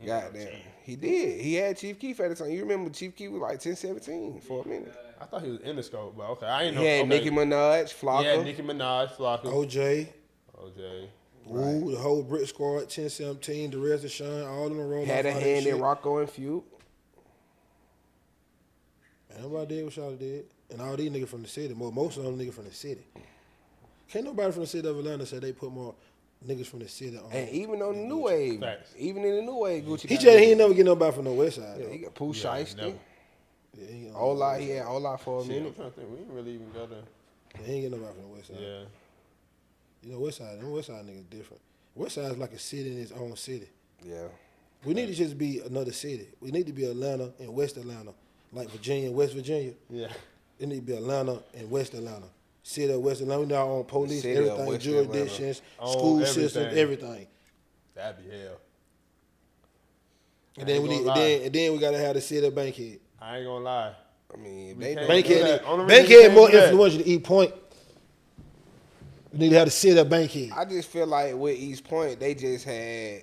Goddamn. He did. He had Chief Keef at the time. You remember Chief Keef was like 10-17 for a minute. I thought he was in the scope, but okay. I ain't know. He had okay. Nicki Minaj, Flocka. Yeah, Nicki Minaj, Flocka. OJ, OJ. the whole Brit Squad, 10-17, the rest of Sean, all in a row. Had a hand in Rocco and Feud. Man, nobody did what y'all did. And all these niggas from the city. Most of them niggas from the city. Can't nobody from the city of Atlanta say they put more niggas from the city on. And even on the new wave, Facts. even in the new wave, Gucci. He ain't never get nobody from the west side. Yeah, Though. he got Pooh Shiesty. never. Yeah, he ain't Ola, he had Ola for a Shit, I'm minute. trying to think. We didn't really even go there. He ain't get nobody from the west side. Yeah. You know, west side niggas different. West side is like a city in its own city. Yeah. We need to just be another city. We need to be Atlanta and West Atlanta, like Virginia and West Virginia. Yeah. It need to be Atlanta and West Atlanta. City of West Atlanta. We know our own police, City of everything, West jurisdictions, Atlanta. school Own system, everything. everything. That'd be hell. And then we gotta have the city of Bankhead. I ain't gonna lie. I mean, if We they can't don't do do that. that. Only reason we Bankhead can't more do that- influential to East Point. We need to have the city of Bankhead. I just feel like with East Point, they just had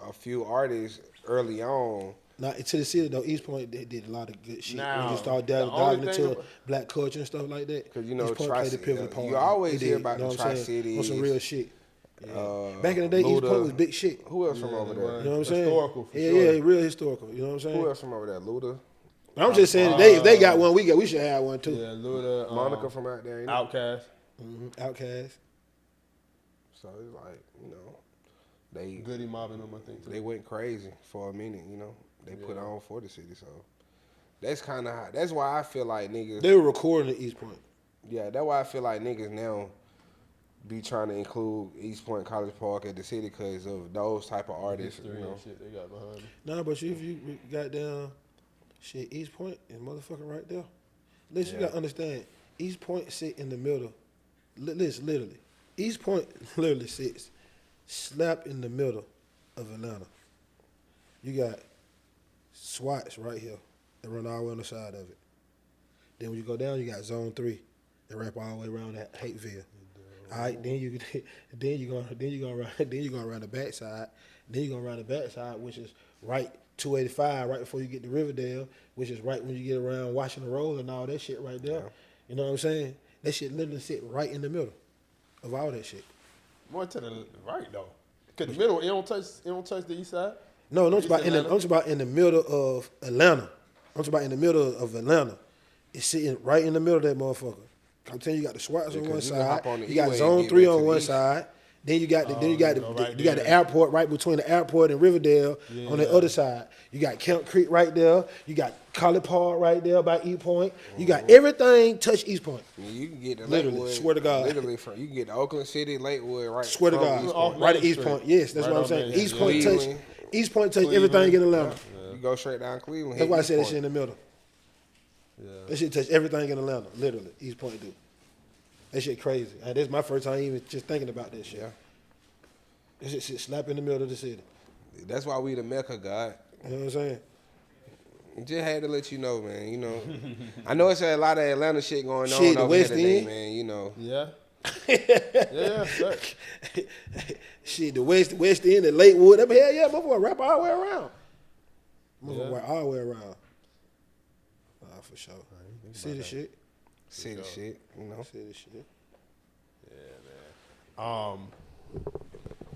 a few artists early on. Now to the city though, East Point they did a lot of good shit. Now, When you start the diving only into thing- black culture and stuff like that. Cause you know, East Point played a Tri-City, pivotal part. you always It hear did, about you know the what I'm saying? Tri-Cities. On some real shit. Yeah. Back in the day, East Luda. Point was big shit. Who else from Yeah, over they there? were. You know what I'm saying? Historical, for yeah, sure. yeah, real historical. You know what I'm saying? Who else from over there? Luda, But I'm just saying, if they got one, we should have one too. Yeah, Luda. Monica from out there. You know? Outkast. Outkast. So it's like, you know, they Goody mobbing them, I think. Too. they went crazy for a minute. You know, they put on for the city. So that's kind of how. That's why I feel like niggas. They were recording at East Point. Yeah, that's why I feel like niggas now be trying to include East Point College Park at the city because of those type of artists. History You know, and shit they got behind them. Nah, but if you got down, shit, East Point is motherfucking right there. Listen, you gotta understand, East Point sit in the middle. Listen, literally, East Point literally sits slap in the middle of Atlanta. You got SWATs right here that run all the way on the side of it. Then when you go down, you got Zone 3 that wrap all the way around that Hateville. All right, then you gonna run the backside. Then you gonna run the backside, which is right 285, right before you get to Riverdale, which is right when you get around Washington Road and all that shit right there. You know what I'm saying? That shit literally sit right in the middle of all that shit. More to the right though. Cause the middle, it don't touch the east side. No, I'm East talking Atlanta? about in the middle of Atlanta. I'm talking about in the middle of Atlanta. It's sitting right in the middle of that motherfucker. I'm telling you, you got the SWATs on one 'cause you can side. hop on the You got E-way Zone and get 3 back to on the one east. side. Then you got the right there. airport right between the airport and Riverdale on the other side. You got Camp Creek right there. You got College Park right there by East Point. You got everything touch East Point. I mean, you can get the Literally, Lakewood. swear to God. Literally, from you can get the Oakland City, Lakewood, right? Swear to from God, East Off Point. right Main at East Street. Point. Yes, that's Right what I'm on saying. Main East Street. Point touch. Cleveland. East Point touch Cleveland. everything in Atlanta. You go straight down Cleveland. That's why I hit said that East shit in Point. the middle. Yeah. That shit touch everything in Atlanta. Literally, East Point do. That shit crazy. And this is my first time even just thinking about this shit. Yeah. This shit sit slap in the middle of the city. That's why we the Mecca, God. You know what I'm saying? Just had to let you know, man. You know, I know it's a lot of Atlanta shit going on Shit, the over here West today, End. man. You know, Yeah. Yeah. Facts. Shit, the West End, the Lakewood. I mean, hell yeah, motherfucker rap all the way around. Motherfucker rap all the way around. For sure. City shit. city shit. You know, City shit.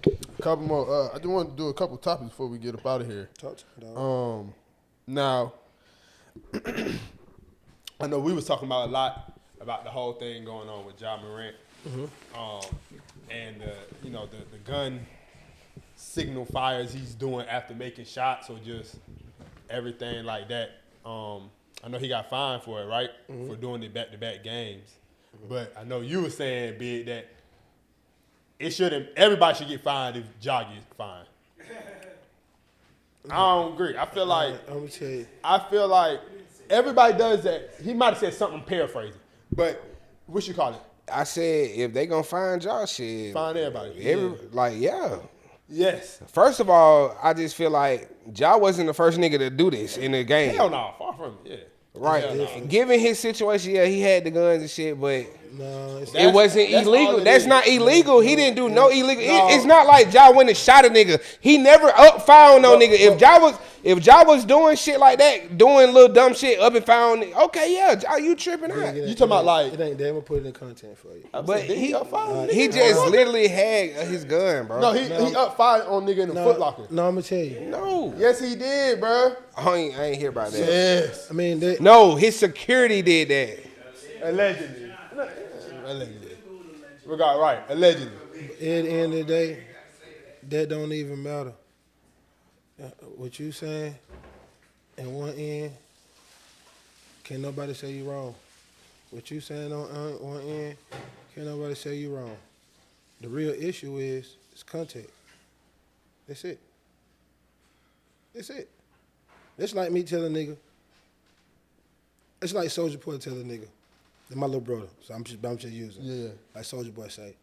A couple more. I just want to do a couple topics before we get up out of here. Talk to me, dog. Now, I know we was talking about a lot about the whole thing going on with Ja Morant, and the gun signal fires he's doing after making shots or just everything like that. I know he got fined for it, right? For doing it back-to-back games. But I know you were saying, Big, that everybody should get fined if Ja gets fined. I don't agree. I feel like I'm gonna tell you. everybody does that. He might have said something, I'm paraphrasing. But what you call it? I said if they gonna find y'all shit, Find everybody. yeah. Yes. First of all, I just feel like Ja wasn't the first nigga to do this in the game. Hell no. Far from it. Yeah. Right. Hell no. Given his situation, yeah, he had the guns and shit, but No, It wasn't that's illegal. all it That's is. not illegal. He didn't do no illegal. No. It's not like Ja went and shot a nigga. He never up found no nigga. If Ja was doing shit like that, doing little dumb shit, up and found, okay, yeah, Ja, you tripping out. You talking about like? It ain't. They gonna put it in content for you. But he up five. he just literally had his gun, bro. No, he up five on nigga in the Foot Locker. No, I'm gonna tell you. No. Yes, he did, bro. I ain't hear about that. Yes, I mean, No, his security did that. allegedly. Allegedly. Regard right, allegedly. at the end of the day, that don't even matter. What you saying? At one end, can't nobody say you wrong. What you saying on one end, can't nobody say you wrong. The real issue is context. That's it. That's it. It's like me telling a nigga. It's like Soulja Boy telling a nigga. They're my little brother, so I'm just using. Yeah. Like Soulja Boy say,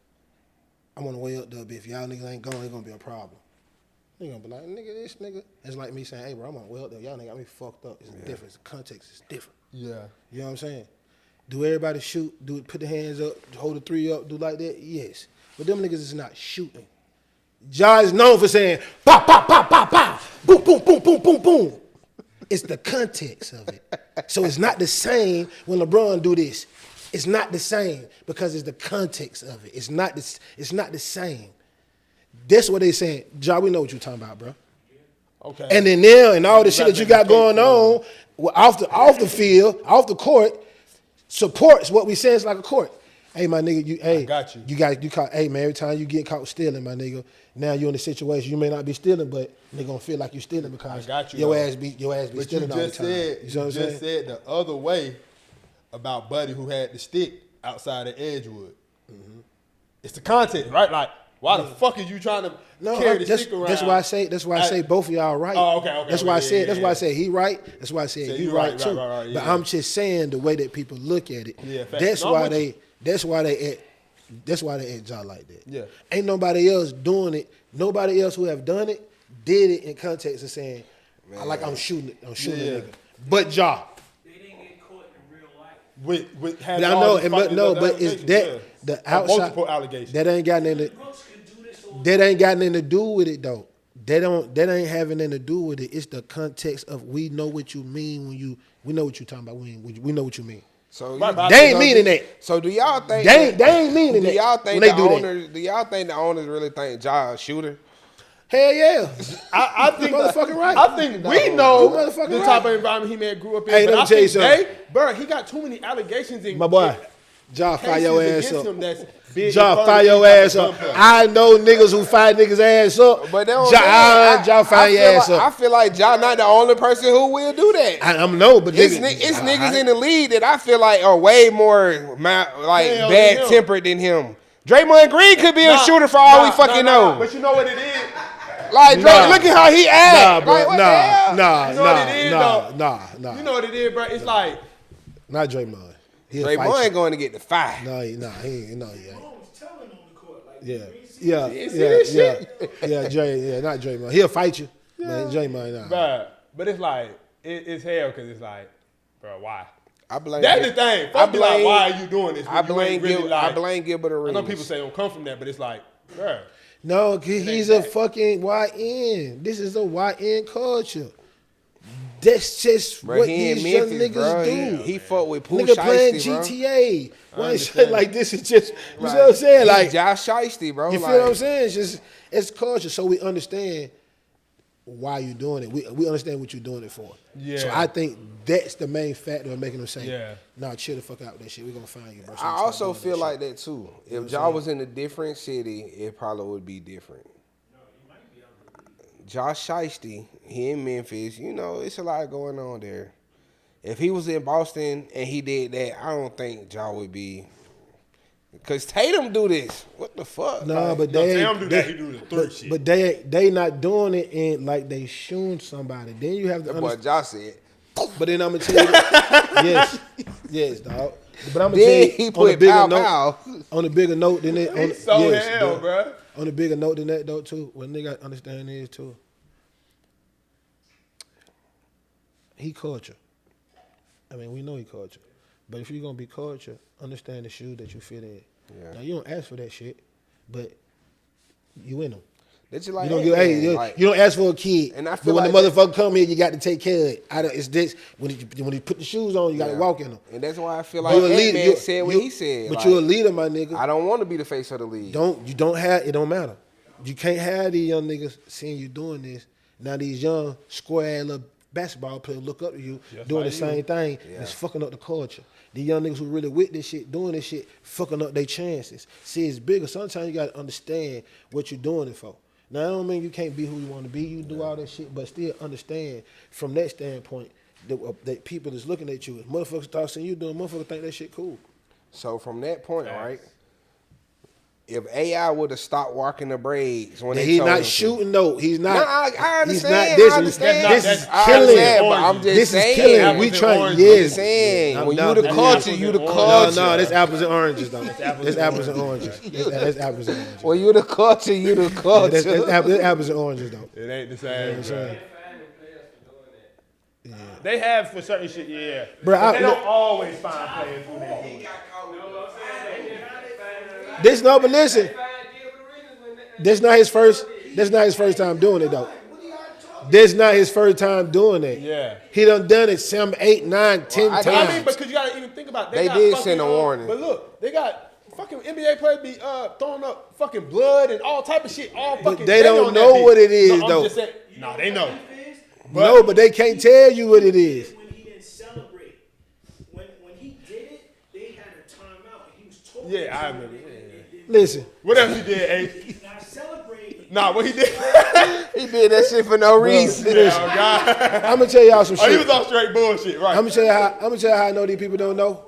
I'm on the way up there, but if y'all niggas ain't going, it's gonna be a problem. Nigga gonna be like, nigga, this nigga. It's like me saying, hey, bro, I'm on the way up there. Y'all nigga got me fucked up. It's different. The context is different. Yeah. You know what I'm saying? Do everybody shoot? Do put the hands up? Hold the three up? Do like that? Yes. But them niggas is not shooting. Ja is known for saying, pop, pop, pop, pop, pop, boom, boom, boom, boom, boom, boom. It's the context of it. So it's not the same when LeBron do this. It's not the same because it's the context of it. It's not the same. That's what they saying. Ja, we know what you're talking about, bro. Okay. And then now and all the shit that you got going on off the field, off the court, supports what we say is like a court. Hey, my nigga, I got you. You caught. Hey, man, every time you get caught stealing, my nigga, now you're in a situation you may not be stealing, but they gonna feel like you're stealing because I got you, your though. ass be But stealing you all the just time. said You know what I'm saying? said the other way about Buddy who had the stick outside of Edgewood. Mm-hmm. It's the content, right? Like, why the fuck is you trying to carry the stick around? That's why I say both of y'all right. Oh, okay. That's why I said. That's why I say he right. That's why I said he right too. Right, but yeah. I'm just saying the way that people look at it. Yeah, facts. That's No, why I'm with That's why they at Ja like that. Yeah. Ain't nobody else doing it. Nobody else who have done it did it in context of saying, I'm shooting a nigga. But Ja. They didn't get caught in real life. with But having I all know, these but fucking no, other but is allegations, that yeah. the Or outside? multiple allegations. That ain't got nothing. Brooks can do this all That ain't got nothing to do with it though. That ain't having nothing to do with it. It's the context of we know what you mean when we know what you talking about when we know what you mean. So Right, but They ain't meaning that. So do y'all think They ain't meaning do that. y'all think when they the do that. owners? Do y'all think the owners really think Ja a shooter? Hell yeah. I think motherfucking right. I think we know You motherfucking the right. type of environment he may have grew up in. Hey, but let me I tell you think something. bro, he got too many allegations in My boy, Ja, fire cases your ass against up. him that's big Ja, in front fire of your these ass type of up. gun players. I know niggas who fire niggas ass up. But they don't Ja, fire your ass I up. feel like Ja not the only person who will do that. I'm no, but It's niggas, niggas in the league that I feel like are way more Hell bad yeah. tempered than him. Draymond Green could be a shooter for all we fucking know. But you know what it is? Like, Nah. look at how he Nah, act. bro, Like, what the hell? You know what it is, nah. You know what it is, bro? It's like Not Draymond. He'll Draymond fight ain't going to get the fire. you. No, he ain't. No, he ain't. was telling on the court. Like, Yeah, this not Draymond. He'll fight you, but Draymond, nah. bro. But it's like it's hell because it's like, bro, why? I blame. That's the thing. Fuck you, like, why are you doing this? I when you ain't blame. really, like, I blame Gilbert I Arenas. know people say don't come from that, but it's like, bro. No, he's a fucking YN. This is a YN culture. That's just Bro, what he in these young Memphis, niggas bro. do. He fuck with Pooh Nigga playing Shiesty, bro. GTA. Why shit understand. like this is just, you know what I'm saying? Like, He's Josh Shiesty, bro. you feel what I'm saying? It's culture, so we understand why you're doing it. We understand what you're doing it for. Yeah. So I think that's the main factor of making them say, Yeah. nah, chill the fuck out with that shit. We're going to find you, bro. So I stop also doing feel that like shit. that too. If Ja was in a different city, it probably would be different. Josh Shiesty, he in Memphis. You know, it's a lot going on there. If he was in Boston and he did that, I don't think Ja would be. Because Tatum do this. What the fuck? No, Like, but No, they Tam ain't, do they, that. He do the third shit. but they not doing it in like they shooting somebody. Then you have to That's what understand. Ja said. But then I'm gonna tell you, yes, dog. But I'm gonna tell Then you he on a put bigger pow note. pow. On a bigger note than that. He's so hell, dog. bro. On a bigger note than that, though, too. What nigga understand is too. He culture. I mean, we know he culture, But if you're gonna be culture, understand the shoes that you fit in. Yeah. Now you don't ask for that shit, but you in them. That's just like, You don't hey, get, hey, man, you, like, you don't ask for a kid, and I but feel when like the motherfucker come here, you got to take care of it. It's this when he put the shoes on, you got to yeah. walk in them. And that's why I feel like You're a that leader. man said what he said. But like, you're a leader, my nigga. I don't want to be the face of the league. You don't have it. Don't matter. You can't have these young niggas seeing you doing this. Now these young square ass little basketball players look up to you doing the same thing. Yeah. It's fucking up the culture. These young niggas who really with this shit, doing this shit, fucking up their chances. See, it's bigger. Sometimes you got to understand what you're doing it for. Now, I don't mean you can't be who you want to be. You do all that shit, but still understand from that standpoint that people is looking at you. If motherfuckers start seeing you doing, motherfuckers think that shit cool. So from that point, right? If AI would have stopped walking the braids when they He's told not him to. shooting though. He's not. No, I He's understand. not. This I understand. This is I killing. understand, but I'm just This is saying. killing. Apples We and trying. oranges. I'm Yes. just saying. Yeah. When No, you the that's culture, apples you and the oranges. culture. No, that's apples and oranges though. That's apples and oranges. That's apples and oranges. When you the culture, you the Yeah, culture. that's apples and oranges though. It ain't the same, bro. Yeah. They have for certain shit, yeah. Bro, But they look- don't always find players who they do. This no, but listen. This not his first. That's not his first time doing it though. This not his first time doing it. Yeah. He done done it 7, 8, 9, 10 I times. I mean, because you gotta even think about it. They got did fucking, send a warning. But look, they got fucking NBA players be throwing up fucking blood and all type of shit. All fucking. they don't on that know bitch. what it is, no, though. I'm just saying, no, they know. No, but they can't tell you what it is. When he didn't celebrate, when he did it, they had a timeout. And he was talking. Yeah, I remember. Listen, What else he did, A? He's not celebrating. Nah, what he did? He did that shit for no reason. listen. Oh God. I'm gonna tell y'all some Oh, he shit. was on straight bullshit, right? I'm gonna tell you how I know these people don't know.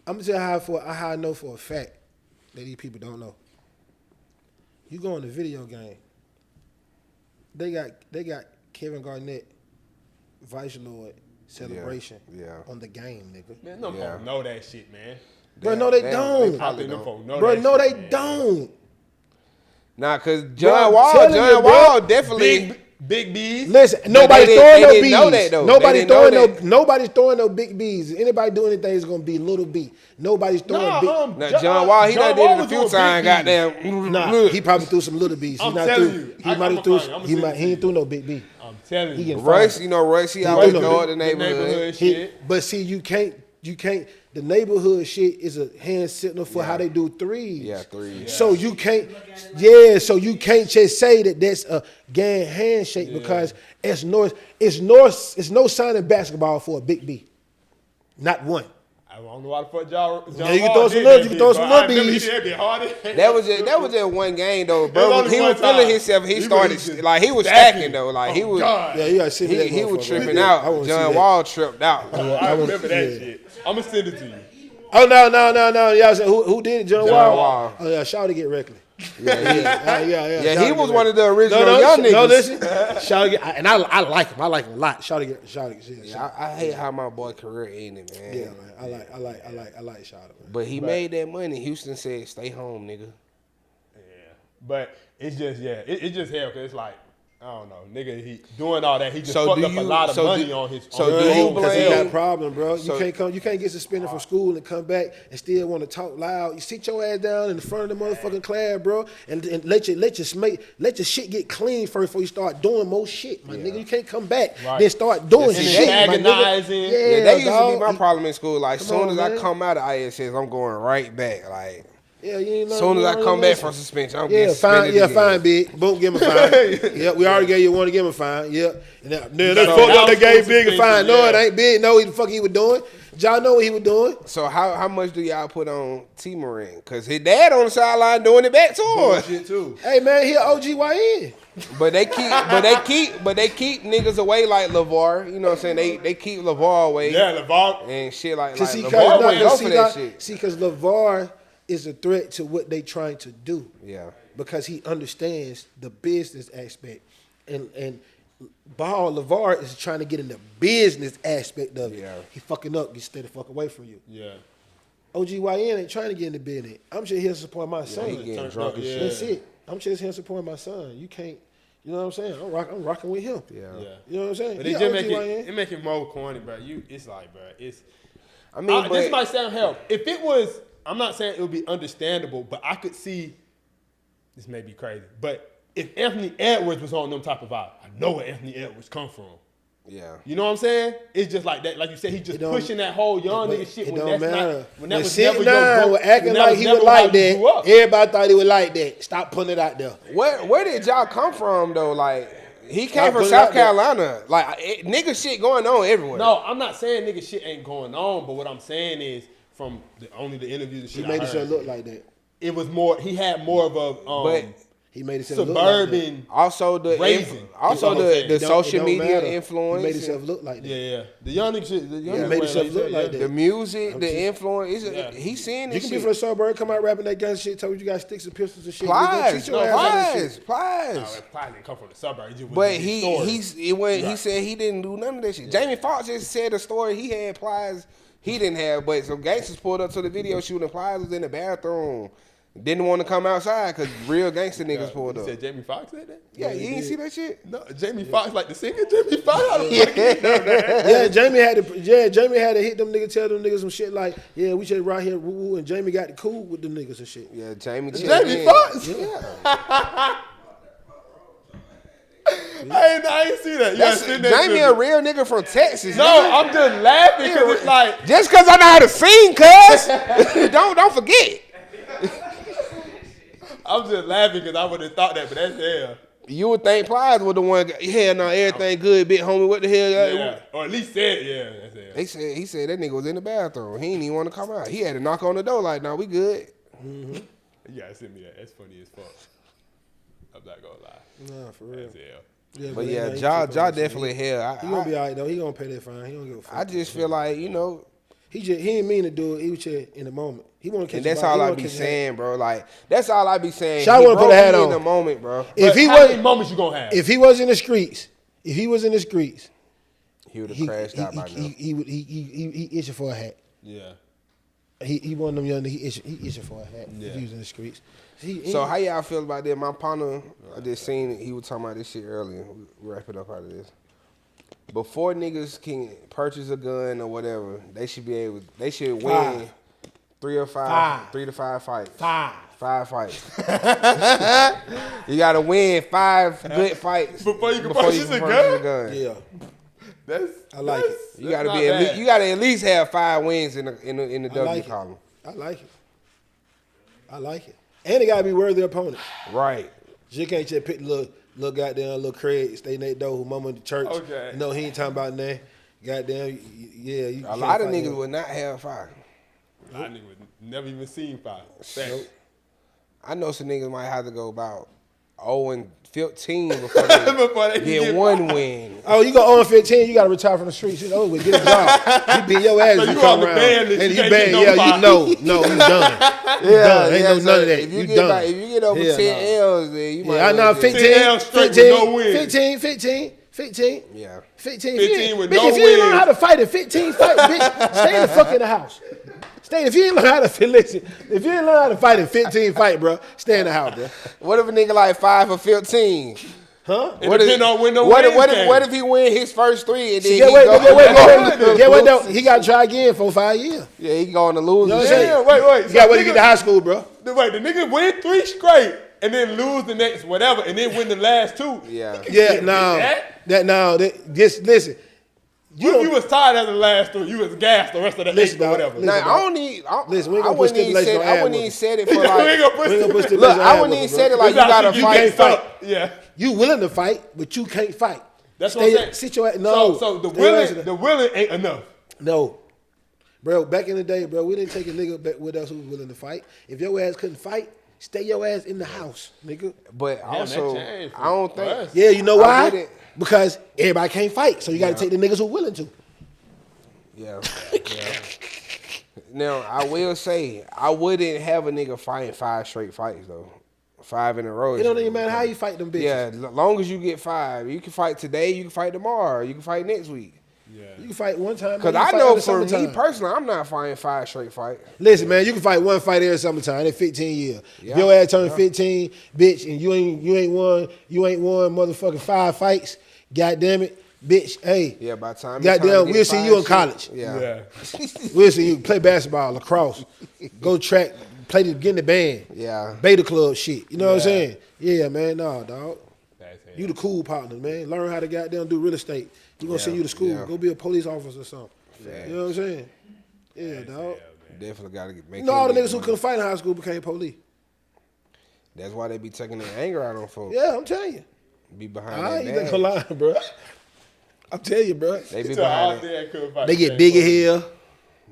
I'm gonna tell you how I know for a fact that these people don't know. You go in the video game. They got Kevin Garnett, Vice Lord celebration Yeah. on the game, nigga. Man, no Yeah. folk know that shit, man. Bro, no, they They don't. probably I think them don't. folk know Bro, that no, shit, they man. don't. Nah, cause I'm John telling you, bro. Wall definitely. Big B's. Listen, But nobody's they throwing no didn't B's. know that, though. They Nobody's didn't know throwing that. nobody's throwing no big B's. Anybody do anything is gonna be little B. Nobody's throwing big. Now, John Wall, he done did it a was few doing times. big B's. Goddamn. Nah, he probably threw some little B's. I'm not telling threw, you. he might have threw. He ain't threw no big B. I'm telling He you. getting Russ, fired. you know Russ, he He always do know know the neighborhood. shit. But see, you can't. The neighborhood shit is a hand signal for how they do threes. Yeah, threes. So you can't. Yeah, so you can't just say that that's a gang handshake because it's no sign in basketball for a big B. Not one. I don't know why the fuck John Yeah, you can Wall throw some did little- that you can shit, throw some but little I remember B's. He did it harder. That was just one game though, It was bro. only He one was feeling time. himself. He He started was just like he was stacking. stacking though. Like Oh, he was. God. Yeah, you gotta see that. He was motherfucker. tripping I out. wanna see John that. Wall tripped out. I remember that yeah. shit. I'm gonna send it to you. Oh no! Y'all said who did it? John Wall. Wall. Oh yeah, Shout to get reckless. Yeah, Yeah, he Shout was get one of the original no, young niggas. No, listen. Shout get, and I like him. I like him a lot. Shout get. Yeah, I hate how my boy career ended, man. Yeah, man. I like Shout. Man. But he made that money. Houston said, "Stay home, nigga." Yeah, but it's just it's just hell because it's like I don't know, nigga. He doing all that. He just So fucked do up a you- lot of so money do- on his. so on do his you own blame- Because he self. got a problem, bro. So- You can't get suspended from school and come back and still want to talk loud. You sit your ass down in the front of the motherfucking class, bro, and let your shit get clean first before you start doing more shit, my nigga. You can't come back Right. then start doing Just shit, my nigga. antagonizing. Yeah, that used to dog. be my problem in school. Like, Come soon on, as I man. come out of ISS, I'm going right back. Like, Yeah, you ain't soon as I come back from from suspension, I'm yeah, getting fine. suspended Yeah, again. fine, big. Boom, give him a fine. Yeah, we already gave you one to give him a fine. Yeah, and then they So fucked up. now They gave school big a fine. suspension, No, yeah. it ain't big. No, what the fuck he was doing. Y'all know what he was doing. So how much do y'all put on T Morant? Cause his dad on the sideline doing it back to him. Shit too. Hey man, he a OGYN. But they keep niggas away like LeVar. You know what I'm saying? They keep LeVar away Yeah, LeVar. and shit like Cause LeVar wouldn't go for that shit. Because LeVar is a threat to what they trying to do. Yeah. Because he understands the business aspect, and LeVar is trying to get in the business aspect of it. Yeah. He fucking up, get stay the fuck away from you. Yeah. OGYN ain't trying to get in the business. I'm just here to support my son. he getting Turned drunk up, as yeah. shit. That's it. I'm just here to support my son. You can't, you know what I'm saying? I'm rocking with him. Yeah. Yeah. You know what I'm saying? But He it just OGYN. make it more corny, bro. It's like, bro, it's I mean, this might sound hell. If it was, I'm not saying it would be understandable, but I could see. This may be crazy, but if Anthony Edwards was on them type of vibe, I know where Anthony Edwards come from. Yeah. You know what I'm saying? It's just like that. Like you said, he's just pushing that whole young nigga shit. It When don't that's matter. not, when that was sitting never down, your acting like he would like that. Everybody thought he would like that. Stop putting it out there. Where did y'all come from though? Like he came Stop from putting it South out there. Carolina. Like nigga shit going on everywhere. No, I'm not saying nigga shit ain't going on, but what I'm saying is from only the interviews and shit He made I himself heard, look like that. it was more. He had more of a But He made himself look like that. suburban. also the Raising. also That's what I'm saying. the It social It don't media matter. influence. He made himself look like that. Yeah. The young nigga shit. The young He nigga made way, himself you look said, like that. The music, I'm the just- influence. Yeah. He's seeing You this can be shit. from the suburb, come out rapping that gun shit, told you got sticks and pistols and shit. Plies, You go teach your ass how to shit. Plies. No, it probably didn't come from the suburb. It just was But his story. he said he didn't do none of that shit. Jamie Foxx just said a story he had Plies he didn't have, but some gangsters pulled up to the video shooting. Plies was in the bathroom, didn't want to come outside because real gangster niggas pulled You up. said Jamie Foxx said that? Yeah, you didn't see that shit? No, Jamie Foxx like the singer. Jamie Foxx. How the fuck you know that? Yeah, Jamie had to hit them niggas, tell them niggas some shit like, yeah, we should right here, woo woo, and Jamie got the cool with them niggas and shit. Yeah, Jamie. Jamie Foxx. I ain't see that. That's Jamie a real nigga from Texas. No, nigga. I'm just laughing because it's like Just because I know how to sing, cuz. don't forget. I'm just laughing because I would have thought that, but that's hell. You would think Plies was the one. Hell no, everything good, big homie. What the hell? Yeah, or at least said, yeah, that's hell. He said that nigga was in the bathroom. He didn't even want to come out. He had to knock on the door like, nah, we good. You gotta send me that. That's funny as fuck. I'm not gonna lie. Nah, for real. That's hell. Yeah, But man, yeah, he Ja tripping on that shit. definitely hell. He gonna be alright though. He gonna pay that fine. He gonna give a fuck. I just feel like, you know, he didn't mean to do it. He was just in the moment. He want to catch. and that's the ball. all He I wanna be catch the saying, bro. Like, that's all I be saying. Shy He wanna put broke a hat me on. in the moment, bro. If But he how many was, moments you gonna have? if he was in the streets, he would have crashed out by now. he itching for a hat. Yeah. He one of them young niggas. He itching for a hat. Yeah. If he was in the streets. So how y'all feel about that? My partner, I just seen it. He was talking about this shit earlier. We wrap it up out of this. Before niggas can purchase a gun or whatever, they should win 3 to 5 fights. Five fights. You gotta win 5 good fights Before you can purchase a gun? Yeah, That's I like it. You gotta you gotta at least have 5 wins in the W like it. column. I like it. And they gotta be worthy opponents. Right. You can't just pick little goddamn little Craig stay in that door who mama in the church. Okay. You know he ain't talking about nothing. Goddamn, yeah. You A can't lot of fight niggas him. would not have 5. I nigga would never even seen 5. Nope. I know some niggas might have to go about 0-15 before they, Before they get get 1 win. Oh, you go on 15, you gotta retire from the streets. You know, get a job. You beat your ass. So if you come on the around. ban list, And you you can't ban, get no yeah, five. no, you done. You done. Ain't no so none of that. If you You get done. if you get over Hell 10 no. L's, then you might. Yeah, I know. well just- 15, L straight with no win. 15. Yeah. 15. 15 with bitch, no if you ain't learn wins. how to fight at 15, fight, bitch. Stay the fuck in the house. If you ain't learn how to listen, if you ain't learn how to fight at 15, fight, bro. Stay in the house, bro. What if a nigga like 5 or 15? Huh? It depends on when the what wins if, what if he win his first 3 and then Get he what go? though? He got to try again 4-5 years. Yeah, he going to lose. You know what I'm and saying? shit. Wait. You got to wait to get to high school, bro. Wait, the nigga win 3 straight and then lose the next whatever and then win the last 2. Yeah. Yeah, just listen. What if you was tired after the last 3? You was gassed the rest of the 8 or whatever. Now, I don't need. Listen, we ain't I gonna put wouldn't even stipulation say. on I ad wouldn't whooping. even said it for We ain't like. gonna put We ain't gonna put stipulation. Look, stipulation I on wouldn't ad even whooping, said it bro. like you gotta You fight. can't fight. Yeah. You willing to fight, but you can't fight. That's what I'm saying. Sit your ass. No. So the Stay your ass in willing, the willing ain't enough. No. Bro, back in the day, bro, we didn't take a nigga back with us who was willing to fight. If your ass couldn't fight, stay your ass in the house, nigga. But also, that changed I don't for think. us. Yeah, you know I why? wouldn't- Because everybody can't fight. So you got to take the niggas who willing to. Yeah. Now I will say I wouldn't have a nigga fighting 5 straight fights though. 5 in a row. It don't even matter how you fight them bitches. Yeah, long as you get 5, you can fight today. You can fight tomorrow. You can fight next week. You can fight one time. Cause man, you I can fight know every for me summertime. personally, I'm not fighting 5 straight fights. Listen, man, you can fight one fight every summertime. That's 15 years. Yeah. If your ass turn 15, bitch, and you ain't won motherfucking 5 fights. God damn it, bitch, hey, Yeah, by the time goddamn, we'll see you in college. Yeah. We'll see you play basketball, lacrosse, go track, get in the band. Yeah. Beta club shit. You know what I'm saying? Yeah, man, nah, dog. You the cool partner, man. Learn how to goddamn do real estate. You gonna send you to school. Yeah. Go be a police officer or something. Facts. You know what I'm saying? Yeah, dog. Definitely got to make. You know all the niggas who couldn't fight in high school became police. That's why they be taking their anger out on folks. Yeah, I'm telling you. Be behind I that ain't even badge. gonna lie, bro. I'm telling you, bro. They be behind it. They get bigger here.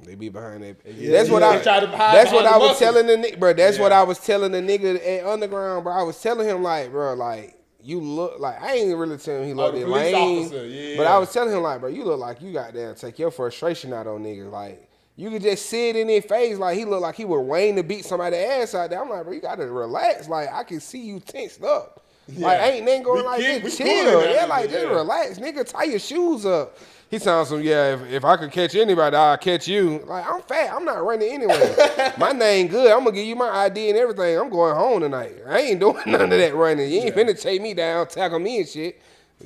They be behind that. Yeah, That's what I. try to hide That's what behind I the was muscle. telling the nigga, bro. That's what I was telling the nigga at Underground, bro. I was telling him like, bro, like you look like I ain't really telling him he looked the that police lame, officer, yeah. but I was telling him like, bro, you look like you got there take your frustration out on niggas. Like you could just see it in their face. Like he looked like he was waiting to beat somebody's ass out there. I'm like, bro, you gotta relax. Like I can see you tensed up. Like ain't nothing going like this. Chill. Yeah, like just relax, nigga. Tie your shoes up. He sounds some, if I could catch anybody, I'll catch you. Like, I'm fat. I'm not running anyway. My name good. I'm going to give you my ID and everything. I'm going home tonight. I ain't doing none of that running. You ain't finna chase me down, tackle me and shit.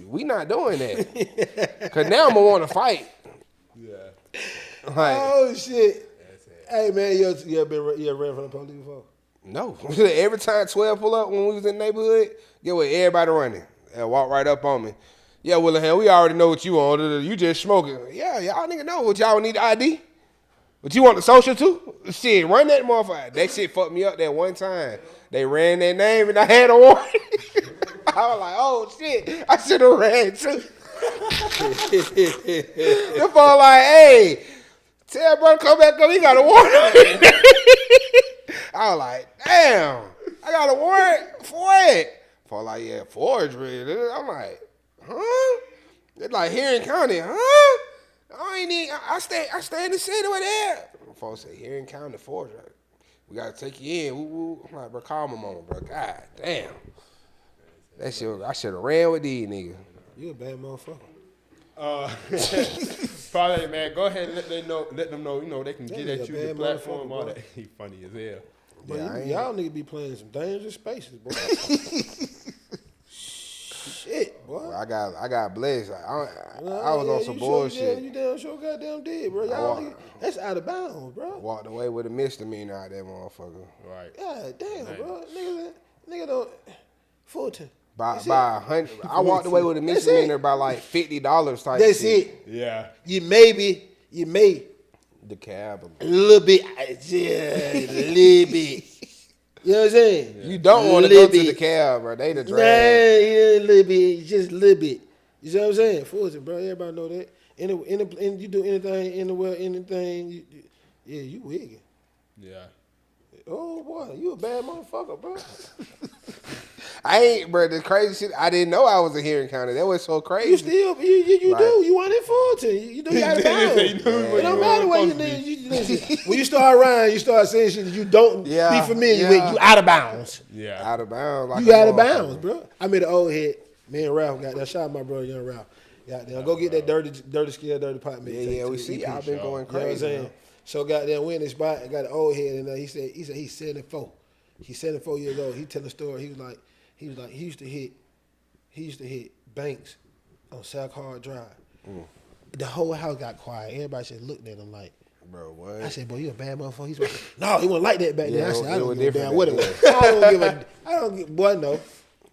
We not doing that. Because now I'm going to want to fight. Yeah. Like, Oh, shit. Hey, man, you ever ran from the police before? no. Every time 12 pull up when we was in the neighborhood, get what? Everybody running. And walk right up on me. Yeah, well, hell, we already know what you on. You just smoking. Yeah, y'all nigga know what y'all need ID. But you want the social too? Shit, run that motherfucker. That shit fucked me up that one time. They ran that name and I had a warrant. I was like, oh shit, I should have ran too. The phone like, hey, tell brother come back up, he got a warrant. I was like, damn, I got a warrant for what? For like, yeah, forgery. I'm like, huh? It's like here in county, huh? I stay in the city with that. Folks say here in county forgery. We gotta take you in. Woo. I'm like, bro, call my mama, bro. God damn. That shit, I should have ran with these niggas. You a bad motherfucker. Parlay, man, go ahead and let them know, they can get Yeah, at you, bad the platform, motherfucker, all bro. that. He funny as hell. But Yeah, y'all niggas be playing some dangerous spaces, boy. Shit, boy. Bro, I got blessed. Like, I was Yeah, on some you bullshit. you damn sure goddamn did, bro. Y'all niggas, that's out of bounds, bro. Walked away with a misdemeanor out there, motherfucker. Right. God damn, bro. Nigga don't. Fulton. By That's 100, I walked away with a That's misdemeanor it. by like $50 type That's shit. it. Yeah. You may The cab. a little bit, yeah, a little bit. You know what I'm saying? You don't want to go to the cab, bro. They the Nah, drag. yeah, a little bit, just a little bit. You see what I'm saying? Fulton, bro. Everybody know that. And you do anything, anywhere, anything. You wigging. Yeah. Oh boy, you a bad motherfucker, bro. I ain't, bro. The crazy shit. I didn't know I was a hearing counter. That was so crazy. You still, you Right. do. You want it Fulton. You do. You got it bound. You knew It what don't you matter were what you supposed to do. Listen, when you start riding, you start saying shit that you don't be familiar with. You out of bounds. Yeah. Out of bounds. Like You a out of motherfucker. bounds, bro. I made an old head. Me and Ralph got that. Shout out my brother, young Ralph. Goddamn, go get that dirty skill, dirty pot mix. Yeah, we see. I've been going You know what I'm crazy. saying? So goddamn, we in this spot. I got an old head, and he said he's 74. He's 74 years old. He tell a story. He was like he used to hit Banks on South Hard Drive. The whole house got quiet. Everybody just looked at him like, Bro, what? I said, boy, you a bad motherfucker. He's like, no, he wasn't like that back then. Yeah, I said, it I don't was give a different damn what it back was. I don't give, boy, no.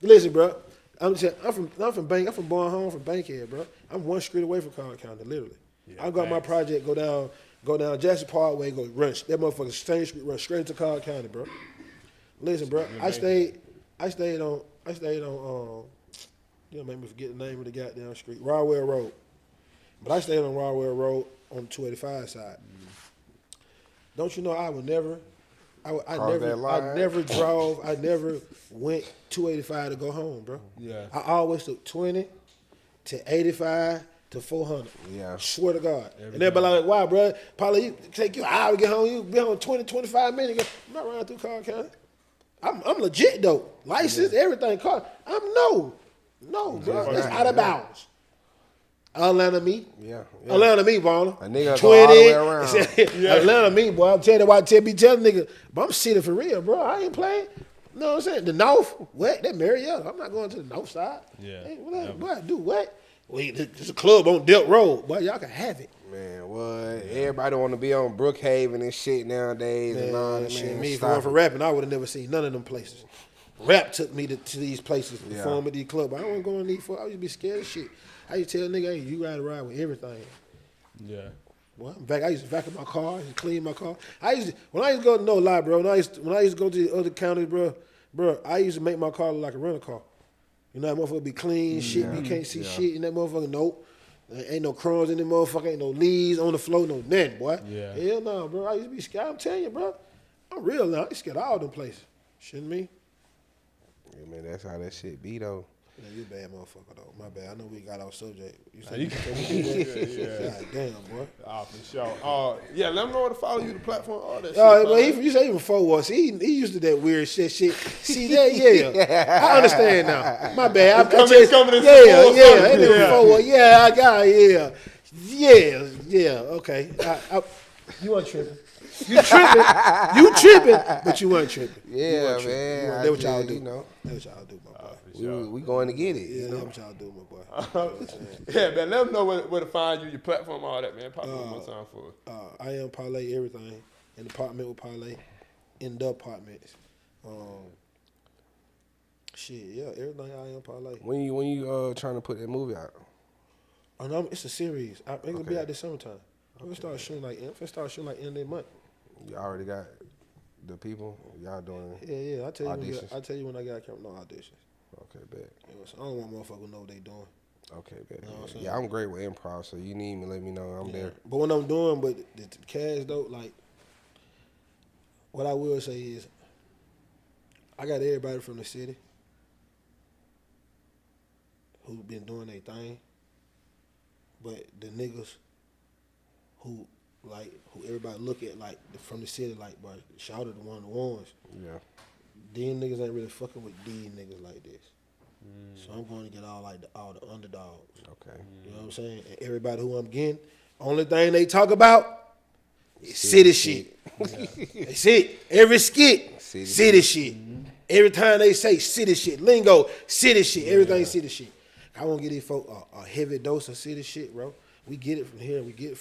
Listen, bro. I'm from Bankhead, bro. I'm one street away from Collin County, literally. I got my project, go down Jackson Parkway, go run. That motherfucker same street, run straight into Collin County, bro. Listen, bro. I stayed on. You know, make me forget the name of the goddamn street, Rodwell Road. But I stayed on Rodwell Road on the 285 side. Don't you know I never went 285 to go home, bro. Yeah. I always took 20 to 85 to 400. Yeah. Swear to God. And everybody like, wow, bro, probably you take you an hour to get home. You be home 20, 25 minutes. I'm not riding through Collin County. I'm legit though. License, everything. Car. No, bro. That's out of bounds. Atlanta me. Yeah. Atlanta me, Varner. A nigga go all the way around. Atlanta me, boy. I'm telling you why I be telling nigga, but I'm sitting for real, bro. I ain't playing. You know what I'm saying? The North, what? That Marietta. I'm not going to the North side. Yeah. Hey, what? Do what? This a club on Delt Road. Boy, y'all can have it. Man, what? Everybody want to be on Brookhaven and shit nowadays and all that shit. Me, if it weren't for rapping, I would have never seen none of them places. Rap took me to these places to perform at these clubs. I don't go in these for. I used to be scared of shit. I used to tell nigga, hey, you gotta ride with everything. Yeah. Well, in fact, I used to vacuum my car, I used to clean my car. When I used to go, no lie, bro. When I used to go to the other counties, bro, I used to make my car look like a rental car. You know, that motherfucker be clean, shit, you can't see shit in that motherfucker. Nope. Ain't no crumbs in that motherfucker, ain't no leaves on the floor, no nothing, boy. Yeah. Hell no, bro. I used to be scared. I'm telling you, bro. I'm real now. I used to scared of all them places. Shouldn't me? Yeah, man, that's how that shit be, though. Yeah, you a bad motherfucker, though. My bad. I know we got off subject. You Nah, said you God damn, boy. For sure. Yeah, let them know where to follow you, the platform, all that shit. But you say even before us, he used to that weird shit. See that? Yeah. I understand now. My bad. I got okay. You weren't tripping. You tripping, but you weren't tripping. Yeah, man. That's what y'all do. You know. That's what y'all do, my boy. We going to get it. Yeah, that's what y'all do, my boy. Yeah, man. Let them know where to find you, your platform, all that, man. Pop one more time for us. I am Parlay everything. In the apartment with Parlay. In the apartments. Everything I am Parlay. When you trying to put that movie out? It's a series. It's gonna be out this summertime. I'm gonna start shooting like end of the month. You already got the people. Y'all doing Yeah. auditions. I tell you when I got no auditions. Okay, bet. So I don't want motherfuckers to know what they doing. Okay, bet. You know what I'm saying? Yeah, I'm great with improv, so you need me, let me know. I'm there. But when I'm doing, the cast though, like, what I will say is, I got everybody from the city who been doing their thing, but the niggas who everybody look at like from the city, like, bro, shout at the ones. Yeah. These niggas ain't really fucking with these niggas like this. So I'm going to get all the underdogs. Okay. You know what I'm saying? And everybody who I'm getting, only thing they talk about is city shit. Yeah. That's it. Every skit, city shit. Every time they say city shit, lingo, city shit, everything city shit. I want to get these folk a heavy dose of city shit, bro. We get it from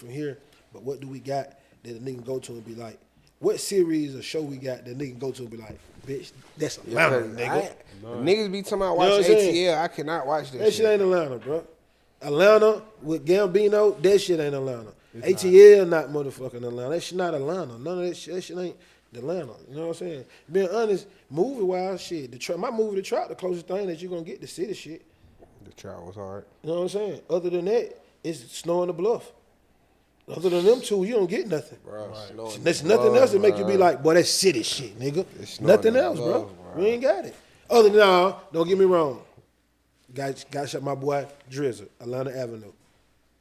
here, but what do we got that a nigga can go to and be like, what series or show we got that nigga can go to and be like, bitch, that's Atlanta, nigga. Niggas be talking about watching ATL. I cannot watch that shit. That shit ain't Atlanta, bro. Atlanta with Gambino, that shit ain't Atlanta. ATL not motherfucking Atlanta. That shit not Atlanta. None of that shit ain't Atlanta. You know what I'm saying? Being honest, movie-wise, shit. My movie, The Trap, the closest thing that you're going to get to city shit. The Trap was hard. You know what I'm saying? Other than that, it's Snow in the Bluff. Other than them two, you don't get nothing. Bro, there's nothing else that make you be like, boy, that's city shit, nigga. Nothing else, bro. We ain't got it. Other than don't get me wrong. Got shot my boy Drizzle, Atlanta Avenue.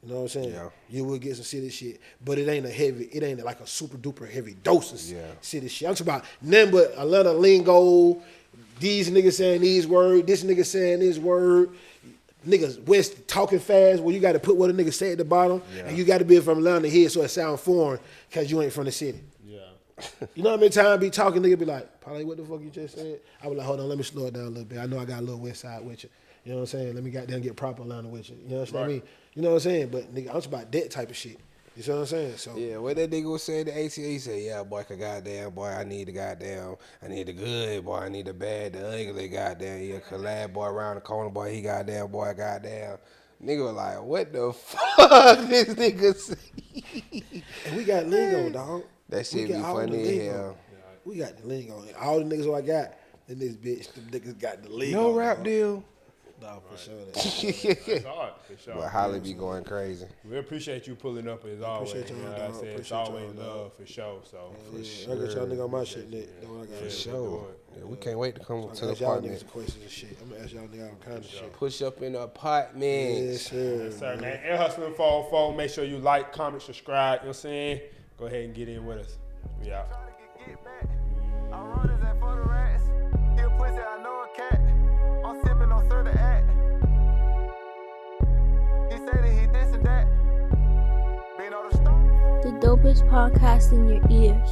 You know what I'm saying? Yeah. You will get some city shit, but it ain't like a super duper heavy dose of city shit. I'm talking about nothing but Atlanta lingo, these niggas saying these words, this nigga saying this word. Niggas West talking fast where you got to put what a nigga say at the bottom, and you got to be from Atlanta here so it sound foreign because you ain't from the city. Yeah. You know how many times I be talking, nigga be like, Parlay, what the fuck you just said? I was like, hold on, let me slow it down a little bit. I know I got a little West Side with you. You know what I'm saying? Let me goddamn get proper Atlanta with you. You know what I mean? You know what I'm saying? But nigga, I'm just about that type of shit. You see what I'm saying? So yeah, what that nigga was saying to ATL, he said, yeah, boy, I need the good, boy, I need the bad, the ugly, goddamn, yeah, collab, boy, around the corner, boy, he goddamn. Nigga was like, what the fuck this nigga say? And we got lingo, dog. That shit be funny as hell. We got the lingo. And all the niggas who I got in this bitch, the niggas got the lingo. No rap deal. No, for sure. That's hard, for sure. But Holly be going crazy. We appreciate you pulling up as always. You know what I said? It's always love, for sure. So for sure. I got y'all nigga on my shit, Nick. For sure. Yeah, we can't wait to come to the apartment. Y'all niggas questions and shit. I'm gonna ask y'all niggas all kinds of shit. Push up in the apartment. Yes, sir. Yes, sir, man. Air Hustling 404. Make sure you like, comment, subscribe. You know what I'm saying? Go ahead and get in with us. We out. The dopest podcast in your ears.